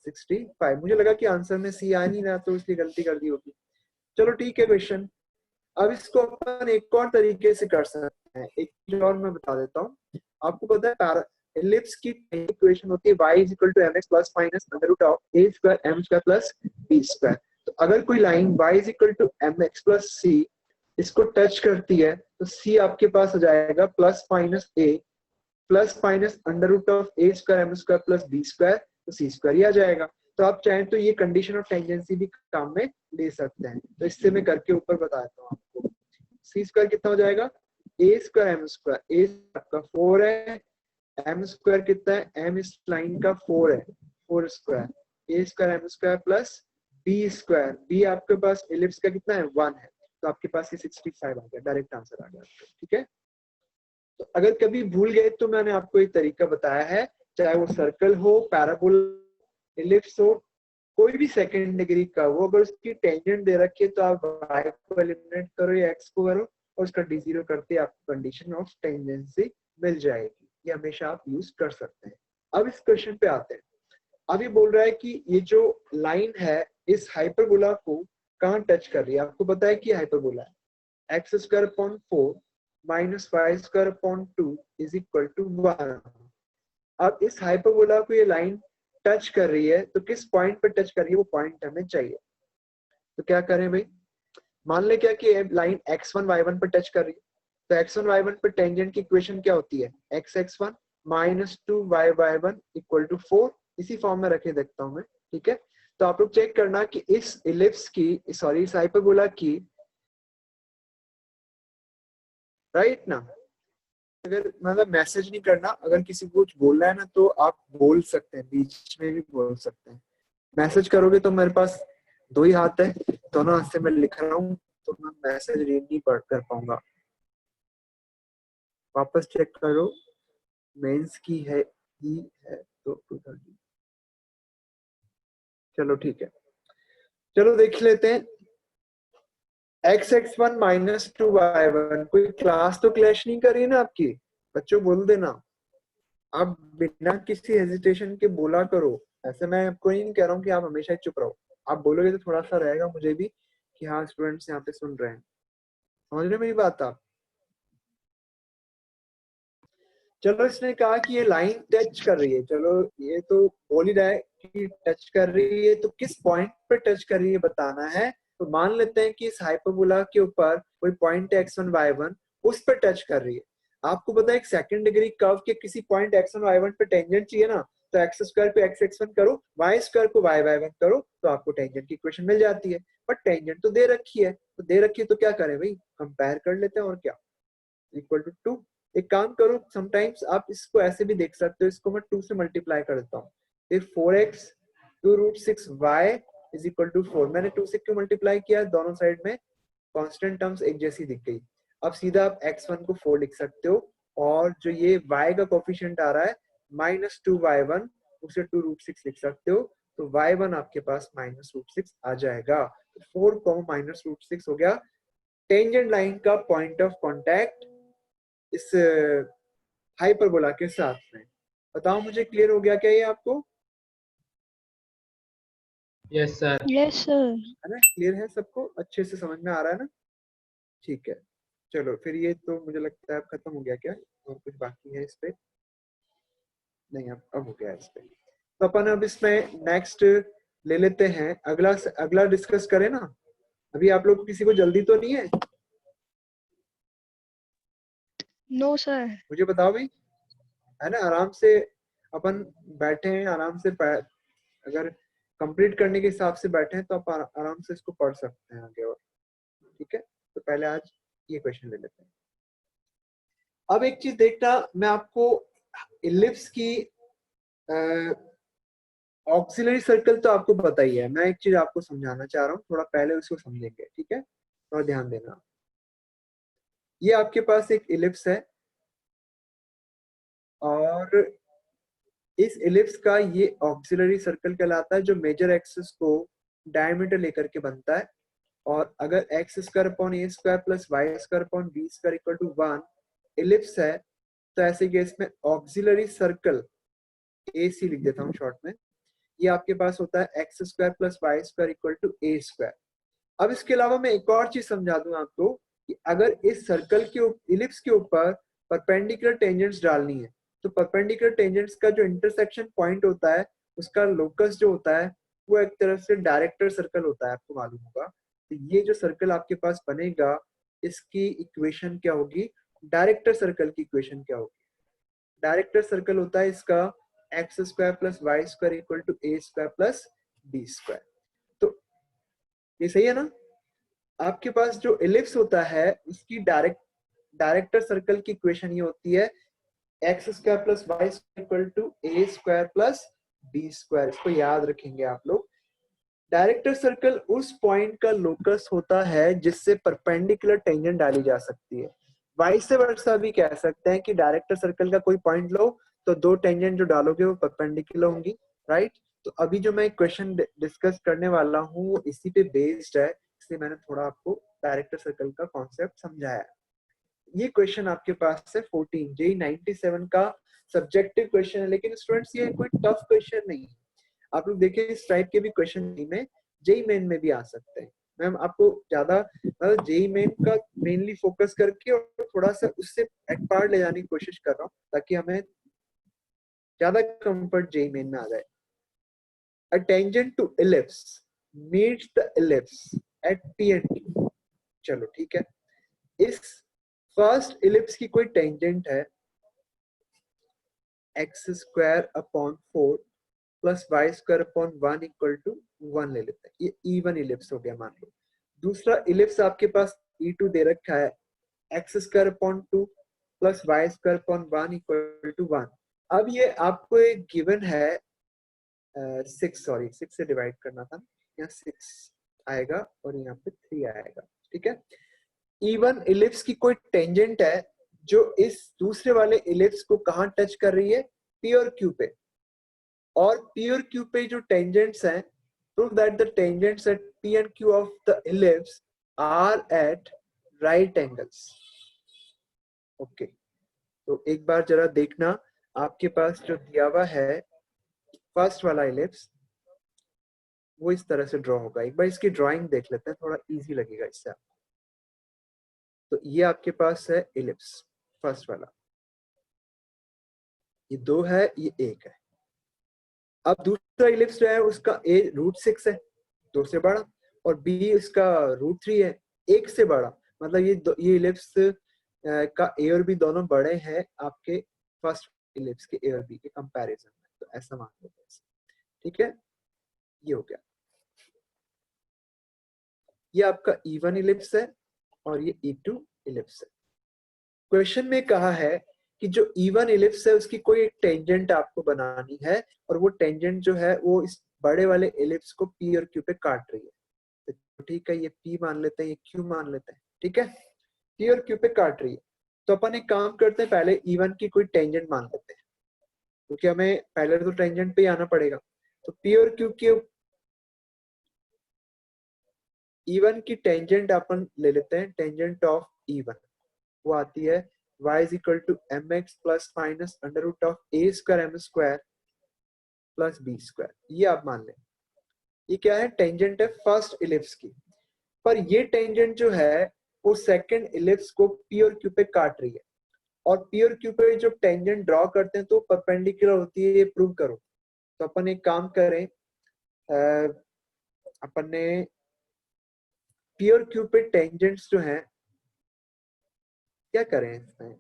Speaker 1: 65। मुझे लगा कि आंसर में सी आ नहीं रहा तो इसलिए गलती कर दी होगी। चलो ठीक है क्वेश्चन। अब इसको अपन एक और तरीके से कर सकते हैं, एक चीज और मैं बता देता हूँ। आपको पता है एलिप्स की इक्वेशन होती है y is equal to mx plus minus under root of a square m square plus b square. तो अगर कोई line y is equal to mx plus c इसको टच करती है तो c आपके पास आ जाएगा plus minus a plus minus under root of a square m square plus b square, तो c स्क्वायर ही आ जाएगा। तो आप चाहें तो ये कंडीशन ऑफ टेंजेंसी भी काम में ले सकते हैं। तो इससे मैं करके ऊपर बताता हूँ आपको। सी स्क्वायर कितना हो जाएगा, ए स्क्वायर एम स्क्वायर, ए आपका 4 है, एम स्क्वायर कितना है, एम इस लाइन का 4 है, 4 square, A square M square plus B square, B आपके पास एलिप्स का कितना है 1 है, तो आपके पास ये 65 आ गया, डायरेक्ट आंसर आ गया। ठीक है, तो अगर कभी भूल गए तो मैंने आपको एक तरीका बताया है, चाहे वो सर्कल हो, पैराबोला, एलिप्स हो, कोई भी सेकंड डिग्री का वो, अगर उसकी टेंजेंट दे रखी है तो आप y को एलिमिनेट करो या x को करो और उसका d0 करते आपको कंडीशन ऑफ टेंजेंसी मिल जाएगी। ये हमेशा आप यूज कर सकते हैं। अब इस क्वेश्चन पे आते हैं। अब ये बोल रहा है कि ये जो लाइन है इस हाइपरबोला को कहाँ टच कर रही है। आपको पता है कि हाइपरबोला है x square upon 4 minus Y square upon 2 is equal to 1। अब इस हाइपरबोला को ये लाइन टच कर रही है, तो किस पॉइंट पर टच कर रही है वो पॉइंट हमें चाहिए। तो क्या करें भाई, मान ले क्या कि लाइन x1 y1 पर टच कर रही है, तो x1 y1 पर टेंजेंट की इक्वेशन क्या होती है, x x1 minus 2y y1 equal to 4। इसी फॉर्म में रखे देखता हूं मैं। ठीक है, तो आप लोग चेक करना कि इस इलिप्स की, सॉरी इस हाइपरबोला की, राइट ना, अगर मतलब मैसेज नहीं करना, अगर किसी को कुछ बोलना है ना तो आप बोल सकते हैं, बीच में भी बोल सकते हैं। मैसेज करोगे तो मेरे पास 2 ही हाथ है, दोनों हाथ से मैं लिख रहा हूँ तो मैं मैसेज रीड नहीं कर पाऊंगा। वापस चेक करो, मेंस की है ही है तो 230। चलो ठीक है, चलो देख लेते हैं। x(x1 - 2y1) कोई क्लास तो क्लैश नहीं कर रही ना आपकी? बच्चों बोल देना, आप बिना किसी हेजिटेशन के बोला करो। ऐसे मैं आपको नहीं कह रहा हूँ कि आप हमेशा ही चुप रहो, आप बोलोगे तो थोड़ा सा रहेगा मुझे भी कि हाँ स्टूडेंट्स यहाँ पे सुन रहे हैं। समझ रहे मेरी बात आप? चलो इसने कहा कि ये लाइन टच कर रही है, चलो ये तो बोल ही रहा है कि टच कर रही है, तो किस पॉइंट पे टच कर रही है बताना है। तो मान लेते हैं कि इस हाइपरबोला के ऊपर कोई पॉइंट x1 y1 उस पर टच कर रही है। आपको पता है एक सेकंड डिग्री कर्व के किसी पॉइंट x1 y1 पे टेंजेंट चाहिए ना, तो x² पे x(x1) करो, y² को y(y1) करो, तो आपको टेंजेंट की इक्वेशन मिल जाती है। बट टेंजेंट तो दे रखी है, तो दे रखी है तो क्या करें भाई, कंपेयर कर लेते हैं और क्या, इक्वल टू 2। एक काम करो, समटाइम्स आप इसको ऐसे भी देख सकते हो, इसको मैं 2 से मल्टीप्लाई कर देता हूँ, फिर 4x 2√6y is equal to 4। मैंने 2 से क्यों मल्टीप्लाई किया, दोनों साइड में कांस्टेंट टर्म्स एक जैसी दिख गई। अब सीधा आप x1 को 4 लिख सकते हो, और जो ये y का कोफिशिएंट आ रहा है -2y1 उसे 2√6 लिख सकते हो, तो y1 आपके पास -√6 आ जाएगा। 4 -√6 हो गया टेंजेंट लाइन का पॉइंट ऑफ कांटेक्ट इस हाइपरबोला के साथ में। बताओ मुझे, क्लियर हो गया क्या ये आपको?
Speaker 3: Yes sir.
Speaker 4: Yes sir.
Speaker 1: है ना, क्लियर है सबको, अच्छे से समझ में आ रहा है ना? ठीक है, चलो फिर ये तो मुझे लगता है अब खत्म हो गया क्या, और कुछ बाकी है इस पे? नहीं, अब हो गया इस पे। तो अपन अब इसमें नेक्स्ट ले लेते हैं, अगला डिस्कस करें ना। अभी आप लोग किसी को जल्दी तो नहीं है?
Speaker 4: No sir.
Speaker 1: मुझे बताओ भाई, है ना, आराम से अपन बैठे हैं, आराम से अगर कंप्लीट करने के हिसाब से बैठे हैं तो आप आराम से इसको पढ़ सकते हैं आगे और। ठीक है, तो पहले आज ये क्वेश्चन ले लेते हैं। अब एक चीज देखना, मैं आपको इलिप्स की ऑक्सिलरी सर्कल तो आपको पता ही है, मैं एक चीज आपको समझाना चाह रहा हूँ, थोड़ा पहले उसको समझेंगे, ठीक है? थोड़ा ध्यान देना। ये आपके पास एक इलिप्स है, और इस इलिप्स का ये ऑक्सिलरी सर्कल कहलाता है, जो मेजर एक्सिस को डायमीटर लेकर के बनता है। और अगर x² plus y² equal to 1 ellipse है, तो ऐसे केस में ऑक्सिलरी सर्कल AC लिख देता हूँ शॉर्ट में, ये आपके पास होता है x² plus y² equal to a²। अब इसके अलावा मैं एक और चीज समझा दूं आपको कि अगर इस सर्कल के इलिप्स के ऊपर परपेंडिकुलर टेंजेंट्स डालनी है, तो परपेंडिकुलर टेंजेंट्स का जो इंटरसेक्शन पॉइंट होता है उसका लोकस जो होता है वो एक तरफ से डायरेक्टर सर्कल होता है, आपको मालूम होगा। तो ये जो सर्कल आपके पास बनेगा, इसकी इक्वेशन क्या होगी, डायरेक्टर सर्कल की इक्वेशन क्या होगी? डायरेक्टर सर्कल होता है इसका x² plus y² equal to a² plus b²। तो ये सही है ना? आपके पास जो इलिप्स होता है उसकी डायरेक्टर सर्कल की इक्वेशन ये होती है x² plus y² equal to a² plus b²। इसको याद रखेंगे आप लोग। डायरेक्टर सर्कल उस पॉइंट का लोकस होता है जिससे परपेंडिकुलर टेंजेंट डाली जा सकती है। वाइस वर्सा भी कह सकते हैं कि डायरेक्टर सर्कल का कोई पॉइंट लो तो दो टेंजेंट जो डालोगे वो परपेंडिकुलर होंगी, राइट? तो अभी जो मैं क्वेश्चन डिस्कस करने वाला हूँ वो इसी पे बेस्ड है, इसलिए मैंने थोड़ा आपको डायरेक्टर सर्कल का कॉन्सेप्ट समझाया। ये क्वेश्चन आपके पास है 14 जेई 97 का सब्जेक्टिव क्वेश्चन है, लेकिन स्टूडेंट्स ये कोई टफ क्वेश्चन नहीं है। आप लोग देखिए इस टाइप के भी क्वेश्चन में जेई मेन में भी आ सकते हैं। मैम आपको ज्यादा जेई मेन का मेनली फोकस करके और थोड़ा सा उससे एक पार्ट ले जाने की कोशिश कर रहा हूँ ताकि हमें ज्यादा कंफर्ट जेई मेन में आ जाए। A tangent to ellipse meets the ellipse at P and Q। चलो ठीक है, इस फर्स्ट इलिप्स की कोई टेंजेंट है x² upon 4 plus y² upon 1 equal to 1 ले लेते हैं, ये इवन इलिप्स हो गया मान लो। दूसरा इलिप्स आपके पास E2 दे रखा है x² upon 2 plus y² upon 1 equal to 1। अब ये आपको एक गिवन है 6 से डिवाइड करना था, यहाँ 6 आएगा और यहाँ पे 3 आएगा, ठीक है? इवन इलिप्स की कोई टेंजेंट है जो इस दूसरे वाले इलिप्स को कहां टच कर रही है, P और Q पे। और P और Q पे जो टेंजेंट्स हैं, prove that the tangents at P and Q of the ellipse are at right angles. Okay, तो एक बार जरा देखना, आपके पास जो दिया हुआ है फर्स्ट वाला इलिप्स वो इस तरह से ड्रॉ होगा। एक बार इसकी ड्राइंग देख लेते हैं, थोड़ा इजी लगेगा इससे आपको। तो ये आपके पास है इलिप्स फर्स्ट वाला, ये 2 है, ये 1 है। अब दूसरा इलिप्स जो है उसका a √6 है, 2 से बड़ा, और b इसका √3 है, 1 से बड़ा। मतलब ये इलिप्स का a और b दोनों बड़े हैं आपके फर्स्ट इलिप्स के a और b के कंपैरिजन में। तो ऐसा मान लेते हैं, ठीक है। ये हो गया, ये आपका E1 इलिप्स है और ये E2 इलिप्स है। क्वेश्चन में कहा है कि जो E1 इलिप्स है उसकी कोई एक टेंजेंट आपको बनानी है, और वो टेंजेंट जो है वो इस बड़े वाले इलिप्स को P और Q पे काट रही है। तो ठीक है, ये P मान लेते हैं, ये Q मान लेते हैं, ठीक है। P और Q पे काट रही है, तो अपन एक काम करते हैं, पहले E1 की कोई टेंजेंट मान लेते हैं, क्योंकि हमें पहले तो टेंजेंट पे ही आना पड़ेगा। तो P और Q के E1 की टेंजेंट अपन ले लेते हैं, टेंजेंट ऑफ E1 वो आती है y is equal to mx plus minus under root of a square m square plus b square। ये आप मान लें, ये क्या है, टेंजेंट है फर्स्ट इलिप्स की। पर ये टेंजेंट जो है वो सेकंड इलिप्स को p और q पे काट रही है, और p और q पे जो टेंजेंट ड्रॉ करते हैं तो परपेंडिकुलर होती है, ये प्रूव करो। तो अपन एक काम करें, अपन ने p और q पे टेंजेंट्स जो हैं, क्या करें इसमें,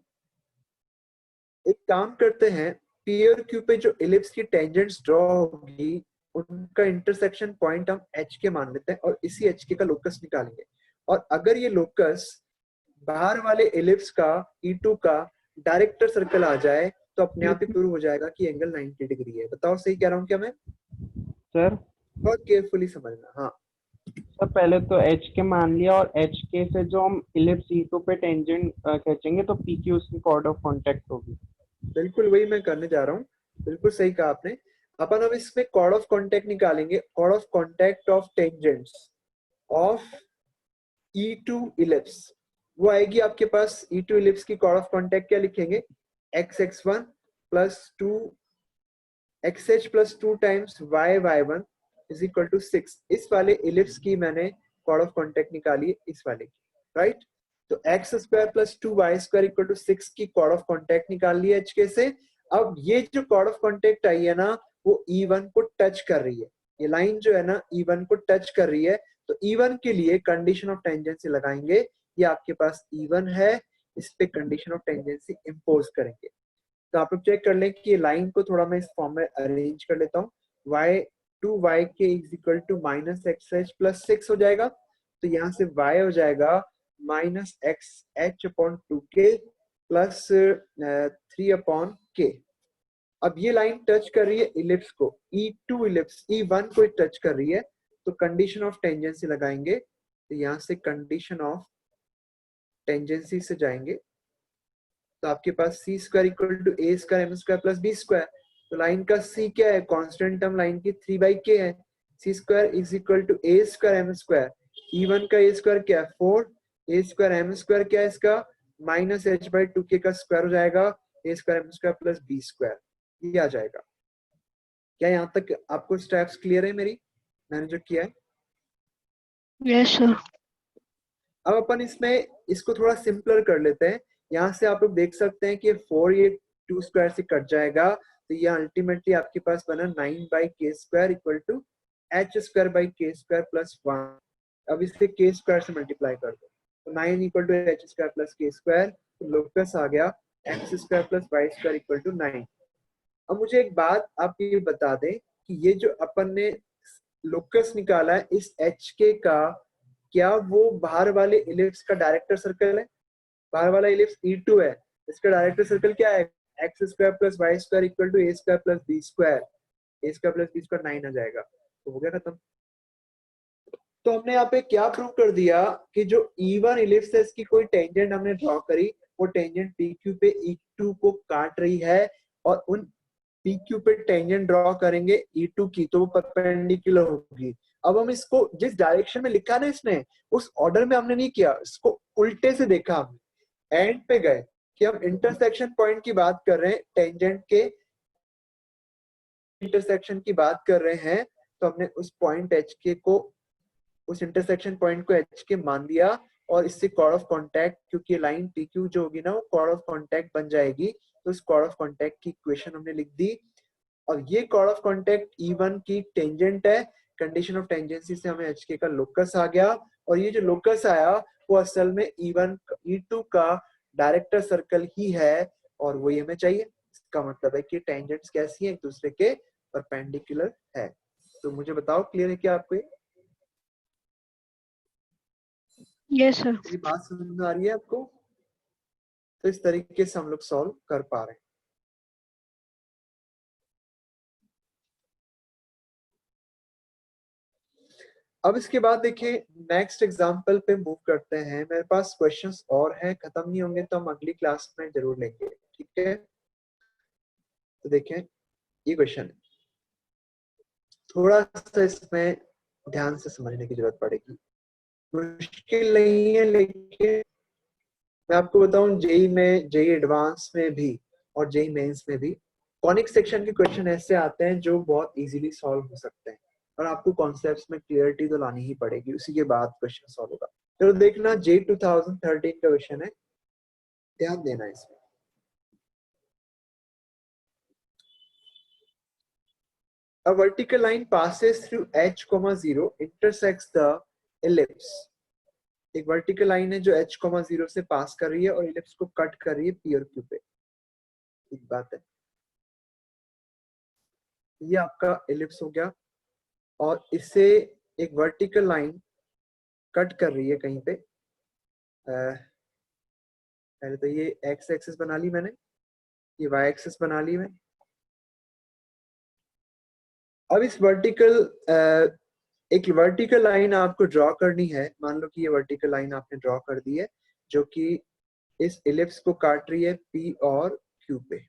Speaker 1: एक काम करते हैं, P और Q पे जो इलिप्स की टेंजेंट्स ड्रॉ होगी उनका इंटरसेक्शन पॉइंट हम H के मान लेते हैं, और इसी H के का लोकस निकालेंगे। और अगर ये लोकस बाहर वाले इलिप्स का E2 का डायरेक्टर सर्कल आ जाए तो अपने आप ही प्रूव हो जाएगा कि एंगल 90 डिग्री है। बताओ सही कह रहा हूँ क्या मैं?
Speaker 2: सर
Speaker 1: बहुत केयरफुली समझना। हाँ
Speaker 2: सर पहले तो एच के मान लिया, और एच के से जो हम इलिप्स E2 पे टेंजेंट खींचेंगे तो पी क्यू उसकी कॉर्ड ऑफ कांटेक्ट होगी।
Speaker 1: बिल्कुल वही मैं करने जा रहा हूँ, बिल्कुल सही कहा आपने। अपन अब इसमें कॉर्ड ऑफ कांटेक्ट निकालेंगे, chord of contact of tangents of E2 ellipse. वो आएगी आपके पास E2 इलिप्स की कॉर्ड ऑफ कांटेक्ट, क्या लिखेंगे, xx1 plus 2 xh plus 2 times y1 is equal to 6। इस वाले इलिप्स की मैंने कॉर्ड ऑफ कांटेक्ट निकाली है, इस वाले की, राइट। तो x square plus 2y square equal to 6 की कॉर्ड ऑफ कांटेक्ट निकाल ली है HK से। अब ये जो कॉर्ड ऑफ कांटेक्ट आई है ना वो E1 को टच कर रही है, ये लाइन जो है ना E1 को टच कर रही है। तो E1 के लिए कंडीशन ऑफ टेंजेंसी लगाएंगे, ये आपके पास E1 है, इस पे कंडीशन ऑफ टेंजेंसी इंपोज करेंगे। तो आप लोग चेक कर लें कि ये लाइन को थोड़ा मैं इस फॉर्म में अरेंज कर लेता हूँ। y is equal to minus X H plus 6 हो जाएगा, तो यहाँ से y हो जाएगा minus X H upon 2k plus 3 upon k। अब ये लाइन टच कर रही है इलिप्स को, E2 इलिप्स E1 को टच कर रही है, तो कंडीशन ऑफ टेंजेंसी लगाएंगे। तो यहाँ से कंडीशन ऑफ टेंजेंसी से जाएंगे, तो आपके पास C square equal to A square M square plus B square. तो लाइन का सी क्या है, कांस्टेंट टर्म लाइन की 3/k है। C square is equal to A square M square, E1 का ए स्क्वायर क्या है 4, ए स्क्वायर एम स्क्वायर क्या है इसका माइनस h/2k का स्क्वायर हो जाएगा, A square M square plus B square, ये आ जाएगा। क्या यहाँ तक आपको स्टेप्स क्लियर है मेरी, मैंने जो किया है?
Speaker 4: Yes sir.
Speaker 1: अब अपन इसमें इसको थोड़ा सिंपलर कर लेते हैं। यहाँ से आप लोग देख सकते हैं कि 4 ये 2 स्क्वायर से कट जाएगा, तो ये अल्टीमेटली आपके पास बना 9/k square equal to h square by k square plus 1। अब इसे k स्क्वायर से मल्टीप्लाई कर दो, तो 9 equal to h square plus k square, तो लोकस आ गया x square plus y square equal to 9। अब मुझे एक बात आप ये बता दें कि ये जो अपन ने लोकस निकाला है इस HK का, क्या वो बाहर वाले इलिप्स का डायरेक्टर सर्कल है? बाहर वाला इलिप्स E2 है, इसका डायरेक्टर सर्कल क्या है, X square plus Y square equal to A square plus B square, A square plus B square 9 आ जाएगा। तो हो गया खत्म। तो हमने यहाँ पे क्या प्रूव कर दिया कि जो E1 इलिप्स है इसकी कोई टेंजेंट हमने ड्रॉ करी, वो टेंजेंट PQ पे E2 को काट रही है, और उन PQ पे टेंजेंट ड्रॉ करेंगे E2 की तो वो परपेंडिकुलर होगी, अब हम इसको जिस डायरेक्शन में लिखा ना इसने, उस ऑर्डर में हमने नहीं किया, इसको उल्टे से देखा हमने, एंड पे गए कि हम इंटरसेक्शन पॉइंट की बात कर रहे हैं, टेंजेंट के इंटरसेक्शन की बात कर रहे हैं, तो हमने उस पॉइंट एच के को, उस इंटरसेक्शन पॉइंट को एच के मान लिया, और इससे कॉर्ड ऑफ कांटेक्ट, क्योंकि लाइन पी क्यू जो होगी ना वो कॉर्ड ऑफ कांटेक्ट बन जाएगी, तो इस कॉर्ड ऑफ कांटेक्ट की इक्वेशन हमने लिख दी। और ये कॉर्ड ऑफ कांटेक्ट E1 की टेंजेंट है, कंडीशन ऑफ टेंजेंसी से हमें HK का लोकस आ गया, और ये जो लोकस आया वो असल में E1 E2 का डायरेक्टर सर्कल ही है, और वही हमें चाहिए। इसका मतलब है कि टेंजेंट्स कैसी हैं, एक दूसरे के परपेंडिकुलर है। तो मुझे बताओ क्लियर है क्या आपको?
Speaker 4: Yes sir.
Speaker 1: ये बात समझ में आ रही है आपको? तो इस तरीके से हम लोग सॉल्व कर पा रहे हैं। अब इसके बाद देखिए नेक्स्ट एग्जांपल पे मूव करते हैं। मेरे पास क्वेश्चंस और हैं, खत्म नहीं होंगे तो हम अगली क्लास में जरूर लेंगे, ठीक है? तो देखें ये क्वेश्चन है, थोड़ा सा इसमें ध्यान से समझने की जरूरत पड़ेगी, मुश्किल नहीं है, लेकिन मैं आपको बताऊं जेई में, जेई एडवांस में भी और जेई मेंस में भी कॉनिक सेक्शन के क्वेश्चन ऐसे आते हैं जो बहुत इजीली सॉल्व हो सकते हैं, और आपको कॉन्सेप्ट्स में क्लियरिटी तो लानी ही पड़ेगी, उसी के बाद क्वेश्चन सॉल्व होगा। तो देखना जे 2013 का क्वेश्चन है, ध्यान देना इसमें। A vertical line passes through h, 0 intersects the ellipse। एक वर्टिकल लाइन है जो h, 0 से पास कर रही है और इलिप्स को कट कर रही है P और Q पे। एक बात है, ये आपका इलिप्स हो गया, और इससे एक वर्टिकल लाइन कट कर रही है कहीं पे। पहले तो ये एक्स एक्सिस बना ली मैंने, ये वाई एक्सिस बना ली मैं। अब इस एक वर्टिकल लाइन आपको ड्रॉ करनी है। मान लो कि ये वर्टिकल लाइन आपने ड्रॉ कर दी है जो कि इस इलिप्स को काट रही है P और Q पे,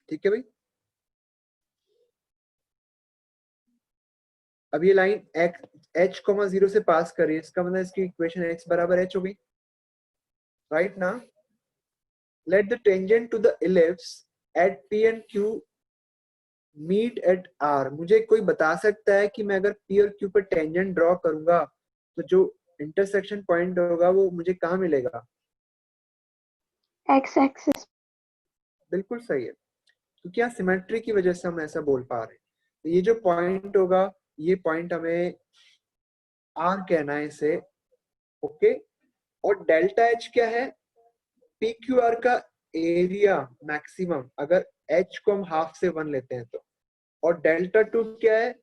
Speaker 1: ठीक है भाई? अब ये लाइन h, 0 से पास कर रही है, इसका मतलब इसकी इक्वेशन x बराबर h हो गई, राइट ना? Let the tangent to the ellipse at P and Q meet at R। मुझे कोई बता सकता है कि मैं अगर P और Q पर टेंजेंट ड्रॉ करूंगा तो जो इंटरसेक्शन पॉइंट होगा वो मुझे कहाँ मिलेगा?
Speaker 5: X axis.
Speaker 1: बिल्कुल सही है, क्योंकि यहाँ सिमेट्री की वजह से हम ऐसा बोल पा रहे हैं। तो ये जो पॉइंट होगा, ये पॉइंट हमें R कहना है इसे, ओके? और डेल्टा H क्या है? PQR का एरिया मैक्सिमम, अगर H को हम हाफ से 1 लेते हैं तो। और डेल्टा 2 क्या है?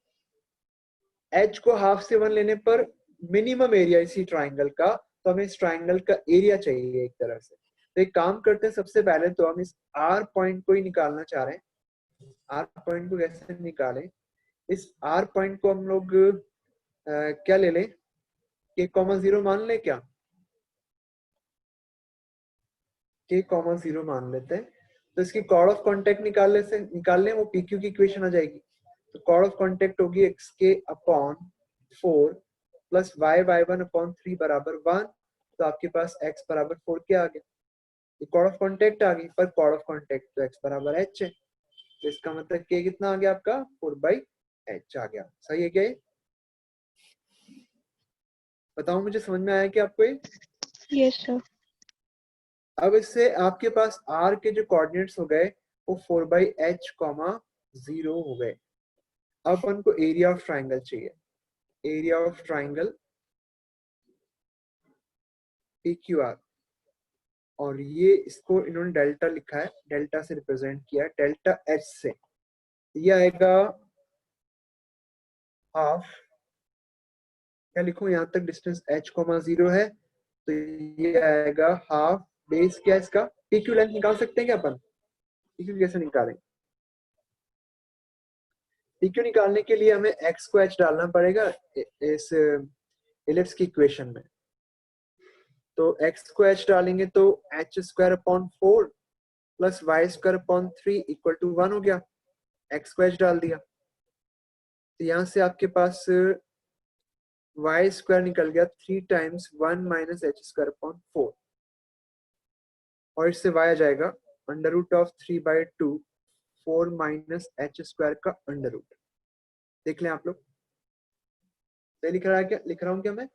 Speaker 1: H को हाफ से 1 लेने पर मिनिमम एरिया इसी ट्राइंगल का, तो हमें इस ट्राइंगल का एरिया चाहिए एक तरह से। तो एक काम करते हैं, सबसे पहले तो हम इस R पॉइंट को ही निकालना चाह रहे हैं। R पॉइंट को कैसे निकालें? इस R पॉइंट को हम लोग क्या ले लें? K, 0 मान लें क्या? K, 0 मान लेते हैं। तो इसकी कॉर्ड ऑफ कांटेक्ट निकाल लें, वो PQ की इक्वेशन आ जाएगी। तो कॉर्ड ऑफ कांटेक्ट होगी xk upon 4 plus y1 upon 3 बराबर 1। तो आपके पास x बराबर 4 क्या आ गया? ये कॉर्ड ऑफ कांटेक्ट आ गई, पर कॉर्ड ऑफ कांटेक्ट तो x बराबर h है, तो इसका मतलब k कितना आ गया आपका? 4/h आ गया। सही है क्या ये? बताओ मुझे, समझ में आया कि आपको ये?
Speaker 4: Yes sir.
Speaker 1: अब इससे आपके पास R के जो कोऑर्डिनेट्स हो गए वो 4/h, 0 हो गए। अब अपन को एरिया ऑफ ट्राइंगल चाहिए, एरिया ऑफ ट्राइंगल PQR, और ये इसको इन्होंने डेल्टा लिखा है, डेल्टा से रिप्रेजेंट किया है, डेल्टा H से। ये आएगा हाफ, क्या लिखूं? यहाँ तक डिस्टेंस h, 0 है, तो ये आएगा हाफ बेस क्या इसका? PQ लेंथ निकाल सकते हैं क्या अपन? PQ कैसे निकालें? PQ निकालने के लिए हमें x को h डालना पड़ेगा इस इलिप्स की इक्वेशन में। तो x को h डालेंगे तो h² upon 4 plus y² upon 3 equal to 1 हो गया। x को h डाल दिया, तो यहाँ से आपके पास y स्क्वायर निकल गया 3 times 1 minus H square upon 4, और इससे y आ जाएगा under root of 3/2 4 minus H square का अंडर रूट। देख लें आप लोग, सही लिख रहा है क्या, लिख रहा हूँ क्या मैं?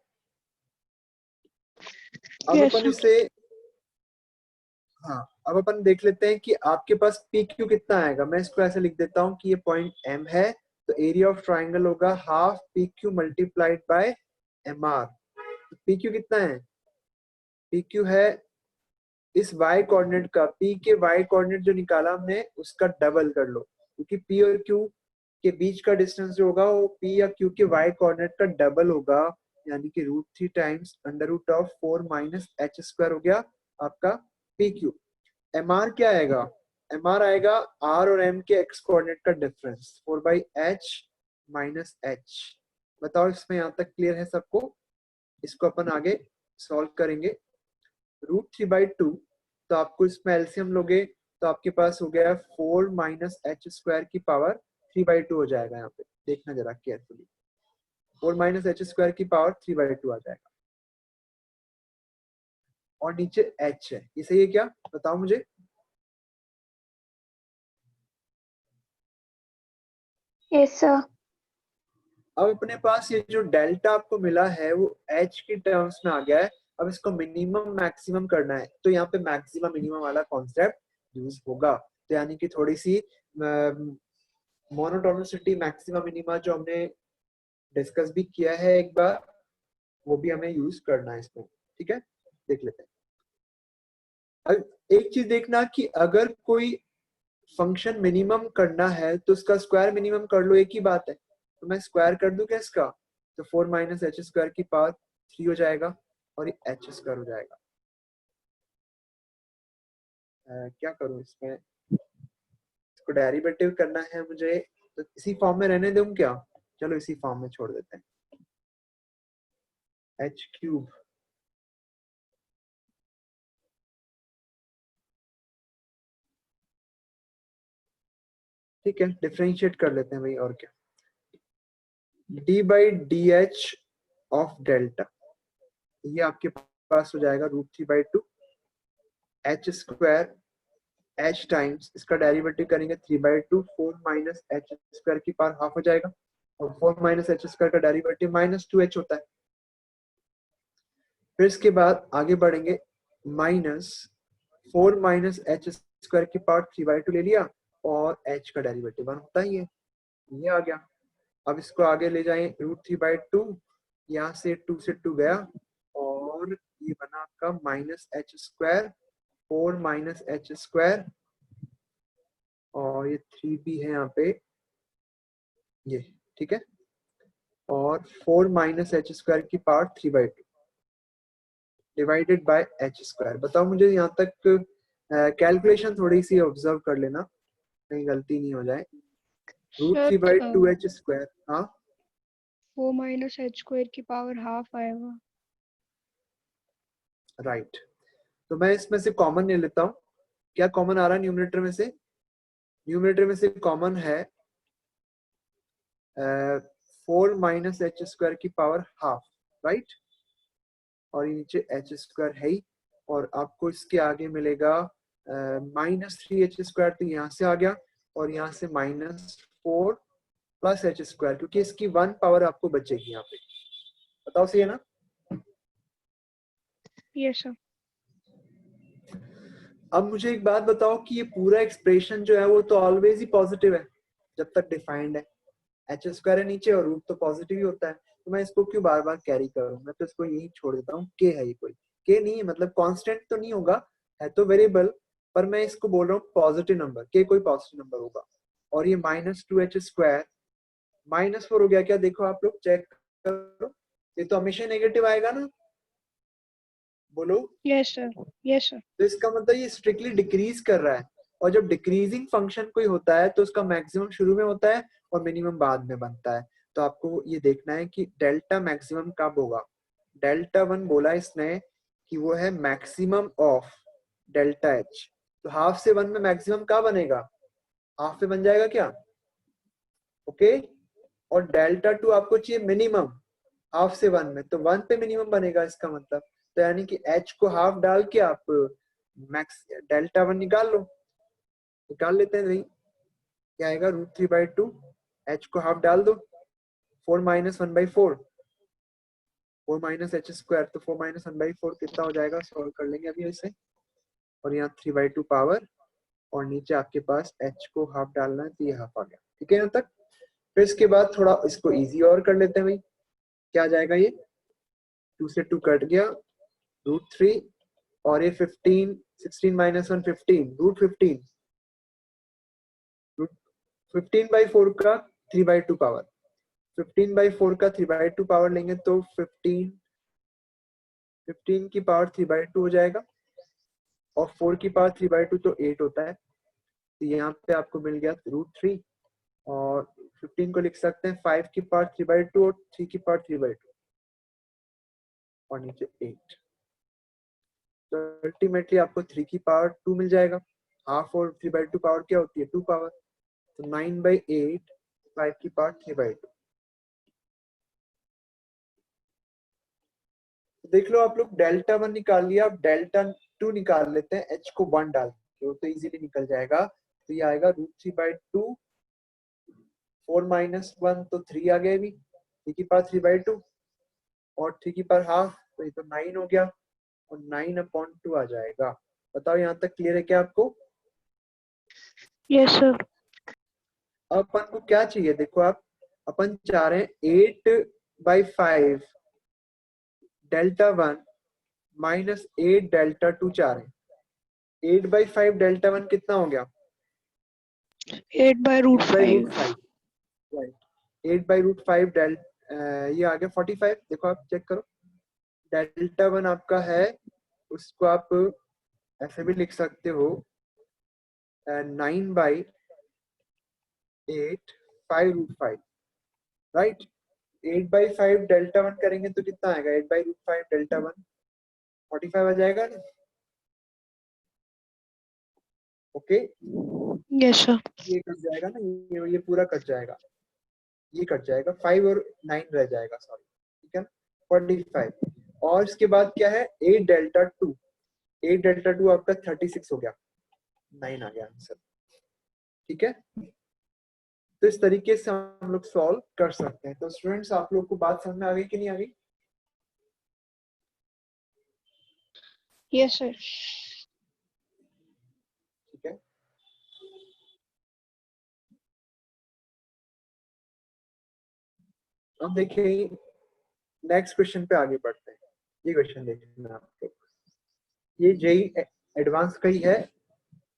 Speaker 1: अब
Speaker 4: Yes,
Speaker 1: अपन
Speaker 4: sir.
Speaker 1: इसे, हाँ अब अपन देख लेते हैं कि आपके पास पी क्यू कितना आएगा। मैं इसको ऐसे लिख देता हूँ कि ये पॉइंट एम है, तो एरिया ऑफ ट्राइंगल होगा half P Q multiplied by M R. P Q कितना है? पी क्यू है इस y कोऑर्डिनेट का, p के y कोऑर्डिनेट जो निकाला हमने उसका डबल कर लो, क्योंकि p और q के बीच का डिस्टेंस जो होगा वो p या q के y कोऑर्डिनेट का डबल होगा, यानी कि √3 times under root of 4 minus H square हो गया आपका पी क्यू। एम आर क्या आएगा? एम आर आएगा r और m के x कोऑर्डिनेट का डिफरेंस 4/h माइनस h। बताओ इसमें यहाँ तक क्लियर है सबको? इसको अपन आगे सॉल्व करेंगे। √3/2, तो आपको इसमें एलसीएम लोगे तो आपके पास हो गया 4 माइनस एच स्क्वायर की पावर 3/2 हो जाएगा। यहाँ पे देखना जरा केयरफुली, 4 माइनस एच स्क्वायर की पावर 3/2 आ जाएगा, और नीचे h है। ये सही है क्या, बताओ मुझे?
Speaker 5: Yes, sir.
Speaker 1: अब अपने पास ये जो डेल्टा आपको मिला है वो h की टर्म्स में आ गया है। अब इसको मिनिमम मैक्सिमम करना है, तो यहाँ पे मैक्सिमम मिनिमम वाला कॉन्सेप्ट यूज होगा। तो यानी कि थोड़ी सी मोनोटोनिसिटी मैक्सिमम मिनिमा जो हमने डिस्कस भी किया है एक बार, वो भी हमें यूज करना है इसमें। ठीक है, देख लेते हैं। अब एक चीज देखना कि अगर कोई फंक्शन मिनिमम करना है तो उसका स्क्वायर मिनिमम कर लो, एक ही बात है। तो मैं स्क्वायर कर दूं क्या इसका? तो 4 माइनस एच स्क्वायर की पावर 3 हो जाएगा, और ये एच स्क्वायर हो जाएगा। क्या करूं इसमें? इसको डेरिवेटिव करना है मुझे, तो इसी फॉर्म में रहने दूं क्या? चलो इसी फॉर्म में छोड़ देते हैं, एच क्यूब ठीक है, डिफरेंशिएट कर लेते हैं भाई, और क्या। d/dh ऑफ डेल्टा, ये आपके पास हो जाएगा √3/2 एच स्क्वायर h टाइम्स, इसका डेरिवेटिव करेंगे 3/2 4 माइनस एच स्क्वायर की पावर हाफ हो जाएगा, और 4 माइनस एच स्क्वायर का डेरिवेटिव -2h होता है। फिर इसके बाद आगे बढ़ेंगे, माइनस 4 माइनस एच स्क्वायर की पावर 3/2 ले लिया, और h का डेरिवेटिव 1 होता ही है, ये आ गया। अब इसको आगे ले जाएं √3/2, यहाँ से 2 से 2 गया, और ये बना आपका minus H square 4 minus H square, और ये 3 भी है यहाँ पे, ये ठीक है, और 4 माइनस एच स्क्वायर की power 3/2 divided by H square. बताओ मुझे यहाँ तक कैलकुलेशन थोड़ी सी ऑब्जर्व कर लेना, कहीं गलती नहीं हो जाए।
Speaker 4: Sir,
Speaker 1: √3/2 एच स्क्वायर, हाँ
Speaker 4: 4 माइनस एच स्क्वायर की पावर हाफ आएगा।
Speaker 1: राइट। तो मैं इसमें से कॉमन ले लेता हूँ। क्या कॉमन आ रहा है न्यूमरेटर में से? न्यूमरेटर में से कॉमन है 4 माइनस एच स्क्वायर की पावर हाफ, राइट, और ये नीचे एच स्क्वायर है ही, और आपको इसके आगे मिलेगा -3h स्क्वायर, तो यहाँ से आ गया, और यहाँ से -4 प्लस एच स्क्वायर, क्योंकि इसकी 1 पावर आपको बचेगी यहाँ पे। बताओ सही है ना?
Speaker 4: Yes, sir.
Speaker 1: अब मुझे एक बात बताओ कि ये पूरा एक्सप्रेशन जो है वो तो ऑलवेज ही पॉजिटिव है जब तक डिफाइंड है। एच स्क्वायर है नीचे, और रूट तो पॉजिटिव ही होता है, तो मैं इसको क्यों बार बार कैरी करूं? मैं तो इसको यही छोड़ देता हूँ। के है ये, कोई के नहीं है, मतलब कांस्टेंट तो नहीं होगा, है तो वेरिएबल, पर मैं इसको बोल रहा हूँ पॉजिटिव नंबर, के कोई पॉजिटिव नंबर होगा। और ये -2h स्क्वायर -4 हो गया क्या? देखो आप लोग चेक करो, ये तो हमेशा नेगेटिव आएगा ना, बोलो।
Speaker 4: Yes, sir. Yes, sir.
Speaker 1: तो इसका मतलब ये स्ट्रिक्टली डिक्रीज कर रहा है, और जब डिक्रीजिंग फंक्शन कोई होता है तो उसका मैक्सिमम शुरू में होता है और मिनिमम बाद में बनता है। तो आपको ये देखना है कि डेल्टा मैक्सिमम कब होगा। डेल्टा 1 बोला इसने कि वो है मैक्सिमम ऑफ डेल्टा एच, तो हाफ से 1 में मैक्सिमम कब बनेगा? हाफ पे बन जाएगा क्या? ओके, और डेल्टा टू आपको चाहिए मिनिमम हाफ से 1 में, तो 1 पे मिनिमम बनेगा इसका मतलब। तो यानी कि h को हाफ डाल के आप मैक्स डेल्टा 1 निकाल लेते हैं। नहीं, क्या आएगा, √3/2, h को हाफ डाल दो, 4 - 1/4, 4 - h², तो 4 - 1/4 कितना हो जाएगा, सॉल्व कर लेंगे अभी इसे। और यहाँ 3/2 पावर, और नीचे आपके पास h को हाफ डालना है, तो ये हाफ आ गया। ठीक है यहाँ तक। फिर इसके बाद थोड़ा इसको इजी और कर लेते हैं भाई। क्या आ जाएगा, ये 2 से 2 कट गया, √3, और ये 15, 16 - 1 15, √15, 15/4 का 3/2 पावर, 15/4 का 3/2 पावर लेंगे तो 15 की पावर 3/2 हो जाएगा, और 4 की पावर 3/2 तो 8 होता है। तो यहाँ पे आपको मिल गया √3, और 15 को लिख सकते हैं 5 की पावर 3/2 और 3 की पावर 3/2, और नीचे 8। तो अल्टीमेटली आपको 3 की पावर 2 मिल जाएगा। हाफ और 3/2 पावर क्या होती है, 2 पावर, तो 9/8, 5 की पावर 3/2। देख लो आप लोग, डेल्टा 1 निकाल लिया, अब डेल्टा 2 निकाल लेते हैं, h को 1 डाल के, वो तो इजीली निकल जाएगा। तो ये आएगा √3/2, 4 - 1 तो 3 आ गया, भी 3 की पावर 3/2, और 3 की पावर हाफ, तो ये तो 9 हो गया, और 9/2 आ जाएगा। बताओ यहाँ तक क्लियर है क्या आपको?
Speaker 4: Yes sir.
Speaker 1: अब अपन को क्या चाहिए, देखो आप, अपन चाह रहे हैं 8/5 डेल्टा 1 - 8 डेल्टा 2 चाह रहे हैं। 8/5 डेल्टा 1 कितना हो गया,
Speaker 4: 8/√5।
Speaker 1: 8/√5, राइट। 8/√5 ये आ गया 45। देखो आप चेक करो, डेल्टा 1 आपका है, उसको आप ऐसे भी लिख सकते हो, 9/8 5√5, राइट। 8/5 डेल्टा 1 करेंगे तो कितना आएगा, 8/√5 डेल्टा 1 45 आ जाएगा ना। Okay,
Speaker 4: yes sir.
Speaker 1: ये कट जाएगा ना, ये पूरा कट जाएगा, ये कट जाएगा, 5 और 9 रह जाएगा, सॉरी। ठीक है, 45। और इसके बाद क्या है, 8 डेल्टा 2, 8 डेल्टा 2 आपका 36 हो गया, 9 आ गया आंसर। ठीक है, तो इस तरीके से हम लोग सॉल्व कर सकते हैं। तो स्टूडेंट्स, आप लोग को बात समझ में आ गई कि नहीं आ गई?
Speaker 4: Yes sir.
Speaker 1: ठीक है, अब देखिए नेक्स्ट क्वेश्चन पे आगे बढ़ते हैं। ये क्वेश्चन देखना आपको, ये जेई एडवांस का ही है,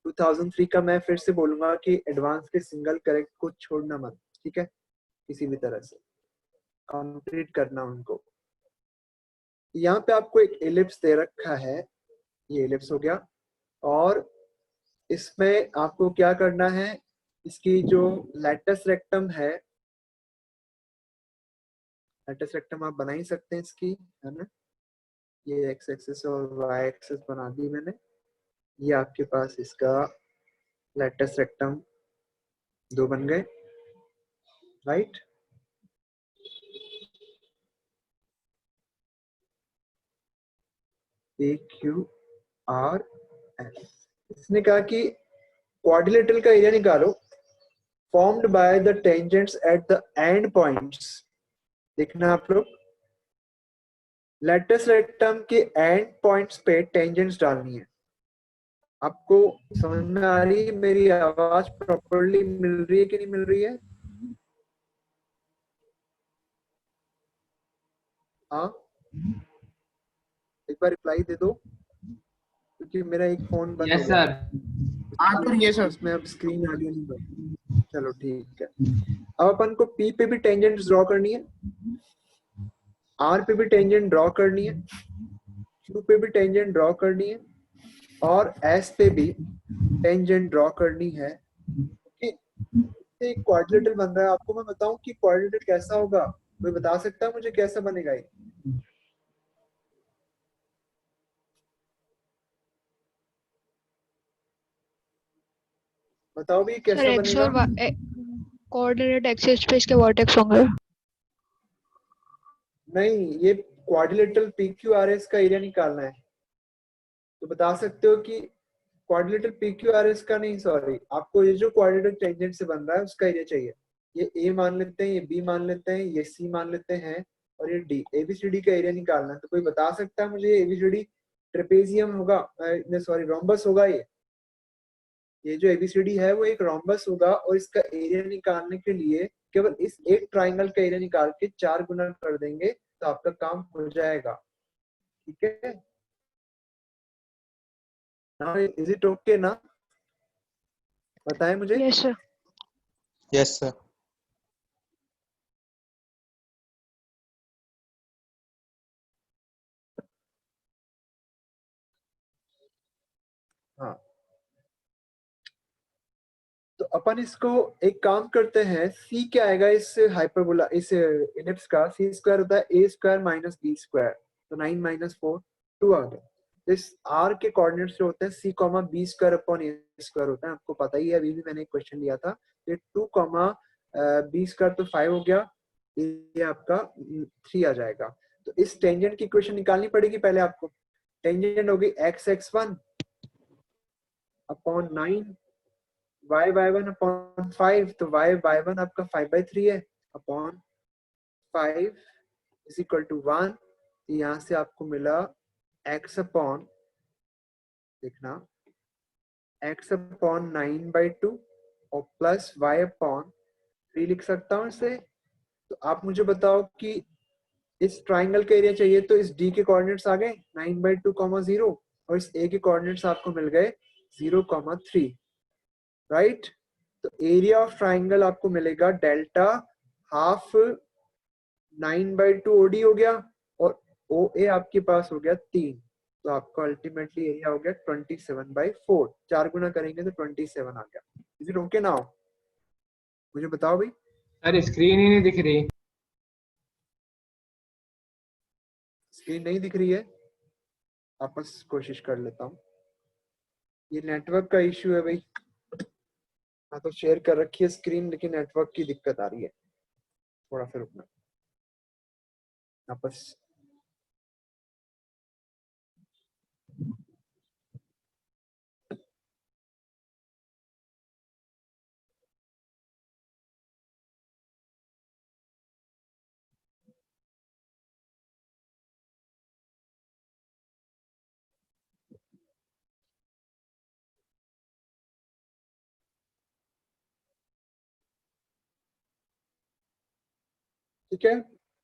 Speaker 1: 2003 का। मैं फिर से बोलूंगा कि एडवांस के सिंगल करेक्ट को छोड़ना मत, ठीक है, किसी भी तरह से कंप्लीट करना उनको। यहाँ पे आपको एक एलिप्स दे रखा है, ये एलिप्स हो गया, और इसमें आपको क्या करना है, इसकी जो लैटस रेक्टम है, लैटस रेक्टम आप बना ही सकते हैं इसकी, है ना। ये एक्स एक्सिस और वाई एक्सिस बना दी मैंने। ये आपके पास इसका लैटस रेक्टम 2 बन गए, राइट। PQRS, इसने कहा कि क्वाड्रिलेटरल का एरिया निकालो formed by the tangents at the end points. देखना आप लोग, लैटस रेक्टम के एंड पॉइंट्स पे टेंजेंट्स डालनी है। आपको समझ में आ रही है, मेरी आवाज प्रॉपर्ली मिल रही है कि नहीं मिल रही है? हाँ, एक बार रिप्लाई दे दो, क्योंकि मेरा एक फोन बंद हो
Speaker 3: यस
Speaker 1: गया
Speaker 3: सर।
Speaker 1: था,
Speaker 3: हाँ सर, यस सर।
Speaker 1: उसमें अब स्क्रीन ऑडियो नहीं बन। चलो ठीक है, अब अपन को P पे भी टेंजेंट ड्रॉ करनी है, R पे भी टेंजेंट ड्रॉ करनी है, Q पे भी टेंजेंट ड्रॉ करनी है, और S पे भी टेंजेंट ड्रॉ करनी है। ओके, एक क्वाड्रिलेटरल बन रहा है। आपको मैं बताऊं कि क्वाड्रिलेटरल कैसा होगा, कोई बता सकता है मुझे कैसा बनेगा ये? बताओ भी
Speaker 4: सर
Speaker 1: कैसा
Speaker 4: एक्स
Speaker 1: बनेगा।
Speaker 4: और वाई, कोऑर्डिनेट एक्सिस पे इसके वर्टेक्स होंगे।
Speaker 1: नहीं, ये क्वाड्रिलेटरल PQRS का एरिया निकालना है, तो बता सकते हो कि क्वाड्रिलेटरल PQRS का नहीं, सॉरी, आपको ये जो क्वाड्रिलेटरल टेंजेंट से बन रहा है उसका एरिया चाहिए। ये ए मान लेते हैं, ये बी मान लेते हैं, ये सी मान लेते हैं, और ये डी। एबीसीडी का एरिया निकालना है। तो कोई बता सकता है मुझे एबीसीडी ट्रेपेजियम होगा, सॉरी रोम्बस होगा। ये जो एबीसीडी है वो एक रोम्बस होगा, और इसका एरिया निकालने के लिए केवल इस एक ट्राइंगल का एरिया निकाल के 4 गुना कर देंगे तो आपका काम हो जाएगा। ठीक है ना? इज इट ओके ना? बताएं मुझे।
Speaker 4: Yes sir.
Speaker 6: Yes sir.
Speaker 1: हाँ, तो अपन इसको एक काम करते हैं। सी क्या आएगा इस हाइपरबोला, इस इलिप्स का? सी स्क्वायर होता है A square minus B square, तो 9 माइनस 4 2 आ गया। इस आर के कोऑर्डिनेट्स जो होते हैं सी comma B square upon A square होता है, आपको पता ही है, अभी भी मैंने एक क्वेश्चन लिया था। ये 2 कॉमा बी स्क्वायर तो 5 हो गया, ये आपका 3 आ जाएगा। तो इस टेंजेंट की इक्वेशन निकालनी पड़ेगी पहले आपको। टेंजेंट होगी x(x1) अपॉन 9 y(y1) अपॉन 5, तो y(y1) आपका 5/3 है अपॉन 5 इज इक्वल टू 1। यहाँ से आपको मिला x अपॉन, देखना, x अपॉन 9/2 और प्लस y अपॉन 3 लिख सकता हूँ इसे। तो आप मुझे बताओ कि इस ट्राइंगल का एरिया चाहिए, तो इस d के कोऑर्डिनेट्स आ गए 9/2, 0, और इस a के कोऑर्डिनेट्स आपको मिल गए 0, 3, राइट। तो एरिया ऑफ ट्राइंगल आपको मिलेगा डेल्टा हाफ 9/2 OD हो गया, और OA आपके पास हो गया 3। तो आपका अल्टीमेटली एरिया हो गया 27/4। 4 गुना करेंगे तो 27 आ गया। Is it okay now? मुझे बताओ भाई।
Speaker 3: सर स्क्रीन ही नहीं दिख रही।
Speaker 1: स्क्रीन नहीं दिख रही है? वापस कोशिश कर लेता हूँ। ये नेटवर्क का इश्यू है भाई। हाँ, तो शेयर कर रखी है स्क्रीन, लेकिन नेटवर्क की दिक्कत आ रही है। थोड़ा सा रुकना वापस। ठीक है,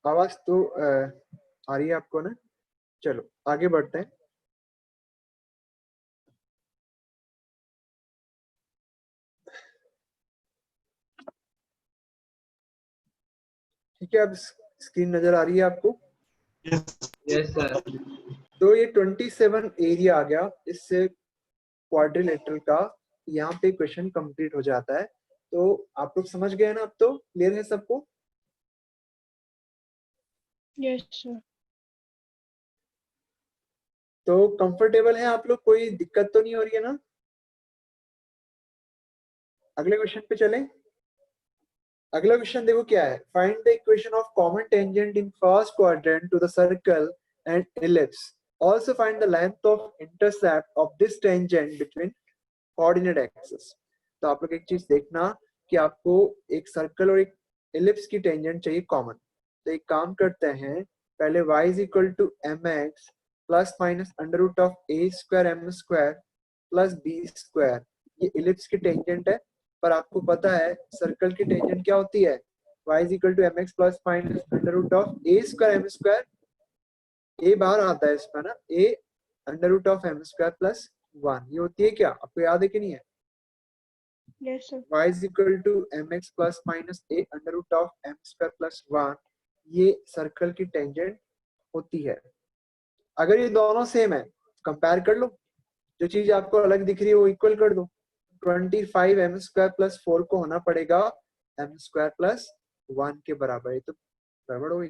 Speaker 1: आवाज तो आ रही है आपको ना? चलो आगे बढ़ते हैं। ठीक है, अब स्क्रीन नजर आ रही है आपको?
Speaker 3: Yes sir.
Speaker 1: तो ये 27 एरिया आ गया इससे क्वाड्रिलेटरल का। यहाँ पे क्वेश्चन कंप्लीट हो जाता है। तो आप लोग समझ गए ना? अब तो क्लियर है सबको?
Speaker 4: Yes sir.
Speaker 1: तो कंफर्टेबल है आप लोग? कोई दिक्कत तो नहीं हो रही है ना? अगले क्वेश्चन पे चलें। अगला क्वेश्चन देखो क्या है। Find the equation of common tangent in first quadrant to the circle and ellipse. Also find the length of intercept of this tangent between coordinate axis. तो आप लोग एक चीज देखना कि आपको एक सर्कल और एक इलिप्स की टेंजेंट चाहिए कॉमन। तो एक काम करते हैं, पहले y is equal to mx plus minus under root of a square m square plus b square. ये इलिप्स की टेंजेंट है, पर आपको पता है सर्कल की टेंजेंट क्या होती है? y is equal to mx plus minus under root of a square m square. a बाहर आता है इसमें ना, a under root of m square plus 1। ये होती है क्या? आपको याद है कि नहीं है?
Speaker 4: Yes sir.
Speaker 1: y is equal to mx plus minus a under root of m square plus 1। ये सर्कल की टेंजेंट होती है। अगर ये दोनों सेम है, कंपेयर कर लो। जो चीज आपको अलग दिख रही है वो इक्वल कर दो। 25 m स्क्वायर प्लस 4 को होना पड़ेगा m स्क्वायर प्लस 1 के बराबर। ये तो गड़बड़ हो गई।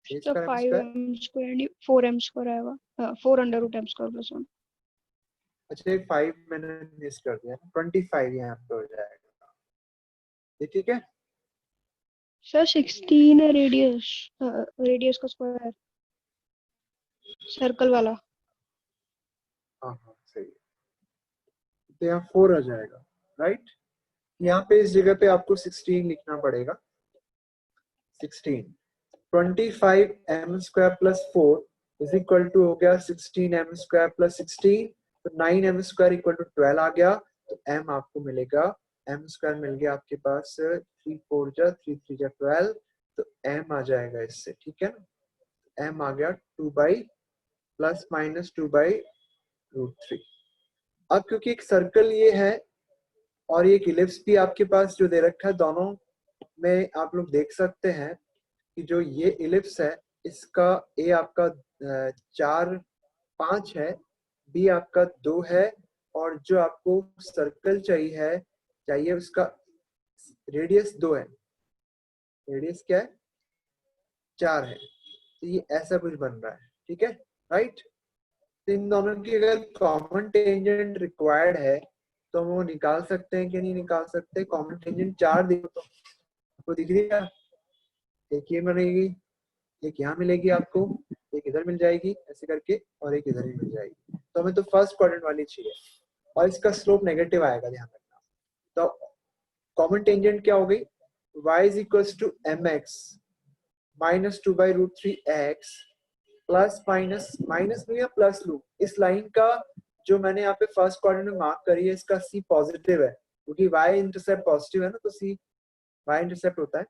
Speaker 1: a
Speaker 4: तो
Speaker 1: square m
Speaker 4: 5
Speaker 1: square
Speaker 4: m square नहीं 4 m स्क्वायर आएगा। 4 under root m square plus 1।
Speaker 1: अच्छा, 5 मैंने मिस कर दिया, 25 यहाँ पे हो जाएगा, ये ठीक है।
Speaker 4: सर 16 है रेडियस, रेडियस का स्क्वायर, सर्कल वाला।
Speaker 1: हाँ हाँ सही है, तो यहाँ 4 आ जाएगा, राइट। यहाँ पे इस जगह पे आपको 16 लिखना पड़ेगा। 16 25 m square plus 4 is equal to हो गया 16 m स्क्वायर प्लस 16, तो 9 m स्क्वायर इक्वल टू 12 आ गया। तो m आपको मिलेगा, m स्क्वायर मिल गया आपके पास 3 4 जा 3 3 जा 12, तो m आ जाएगा इससे, ठीक है ना। m आ गया 2 by plus minus 2 by root 3। अब क्योंकि एक सर्कल ये है और ये एक इलिप्स भी आपके पास जो दे रखा है, दोनों में आप लोग देख सकते हैं कि जो ये इलिप्स है इसका ए आपका 4 5 है, बी आपका 2 है, और जो आपको सर्कल चाहिए उसका रेडियस 2 है, रेडियस क्या है 4 है। तो ये ऐसा कुछ बन रहा है, ठीक है, राइट। तो इन दोनों की अगर कॉमन टेंजेंट रिक्वायर्ड है तो हम वो निकाल सकते हैं कि नहीं निकाल सकते। कॉमन टेंजेंट 4 दिए तो आपको दिख रही है, एक ये बनेगी, एक यहाँ मिलेगी आपको, एक इधर मिल जाएगी ऐसे करके, और एक इधर ही मिल जाएगी। तो हमें तो फर्स्ट क्वाड्रेंट वाली चाहिए और इसका स्लोप नेगेटिव आएगा, ध्यान रखना। तो कॉमन टेंजेंट क्या हो गई, y is equals to mx minus 2 by root 3x plus minus minus लू या प्लस लू, इस लाइन का जो मैंने यहाँ पे फर्स्ट क्वाड्रेंट में मार्क करी है इसका c पॉजिटिव है, क्योंकि y इंटरसेप्ट पॉजिटिव है ना, तो c y इंटरसेप्ट होता है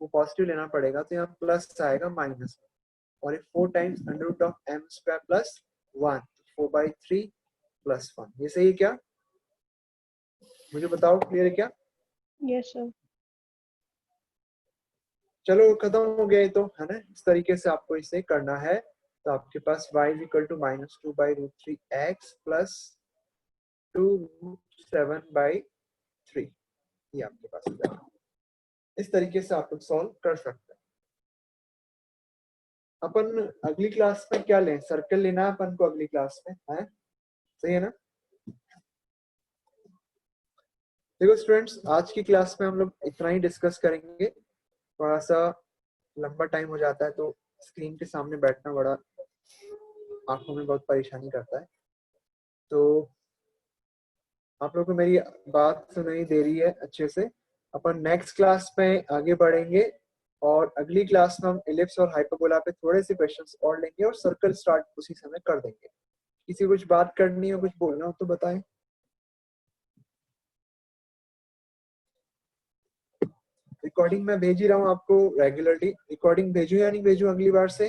Speaker 1: वो पॉजिटिव लेना पड़ेगा, तो यहाँ प्लस आएगा माइनस, और 4 times under root of m square plus 1, 4/3 plus 1। ये सही है क्या, मुझे बताओ, क्लियर है क्या।
Speaker 4: Yes sir.
Speaker 1: चलो खत्म हो गया ये तो, है ना। इस तरीके से आपको इसे करना है। तो आपके पास y is equal to minus 2 by root 3x plus 2 root 7/3, ये आपके पास हो जाएगा। इस तरीके से आप लोग सॉल्व कर सकते हैं। अपन अगली क्लास में क्या लें, सर्कल लेना है अपन को अगली क्लास में, है सही है ना। देखो स्टूडेंट्स, आज की क्लास में हम लोग इतना ही डिस्कस करेंगे, थोड़ा सा लंबा टाइम हो जाता है तो स्क्रीन के सामने बैठना बड़ा आंखों में बहुत परेशानी करता है। तो आप लोगों को मेरी बात सुनाई दे रही है अच्छे से। अपन नेक्स्ट क्लास में आगे बढ़ेंगे और अगली क्लास में हम इलिप्स और हाइपरबोला पे थोड़े से क्वेश्चंस और लेंगे और सर्कल स्टार्ट उसी समय कर देंगे। किसी कुछ बात करनी हो, कुछ बोलना हो तो बताएं। रिकॉर्डिंग मैं भेज ही रहा हूँ आपको रेगुलरली, रिकॉर्डिंग भेजूं या नहीं भेजूं अगली बार से।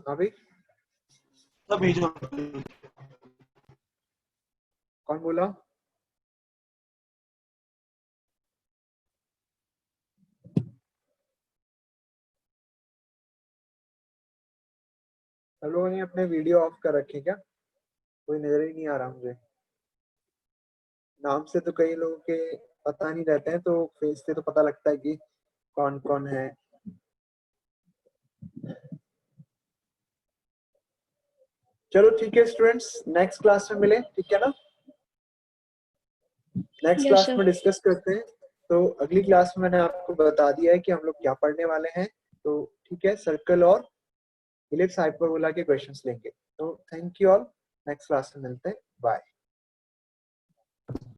Speaker 1: हाँ भाई,
Speaker 6: भेजो।
Speaker 1: कौन बोला। सब लोगों ने अपने वीडियो ऑफ कर रखे क्या, कोई नजर ही नहीं आ रहा मुझे। नाम से तो कई लोगों के पता नहीं रहते हैं, तो फेस से तो पता लगता है कि कौन कौन है। चलो ठीक है स्टूडेंट्स, नेक्स्ट क्लास में मिले, ठीक है ना। Next
Speaker 4: yes
Speaker 1: class
Speaker 4: sir.
Speaker 1: में डिस्कस करते हैं। तो अगली क्लास में मैंने आपको बता दिया है कि हम लोग क्या पढ़ने वाले हैं। तो ठीक है, सर्कल और इलिप्स हाइपरबोला के क्वेश्चंस लेंगे। तो thank you all, next class में मिलते हैं, बाय।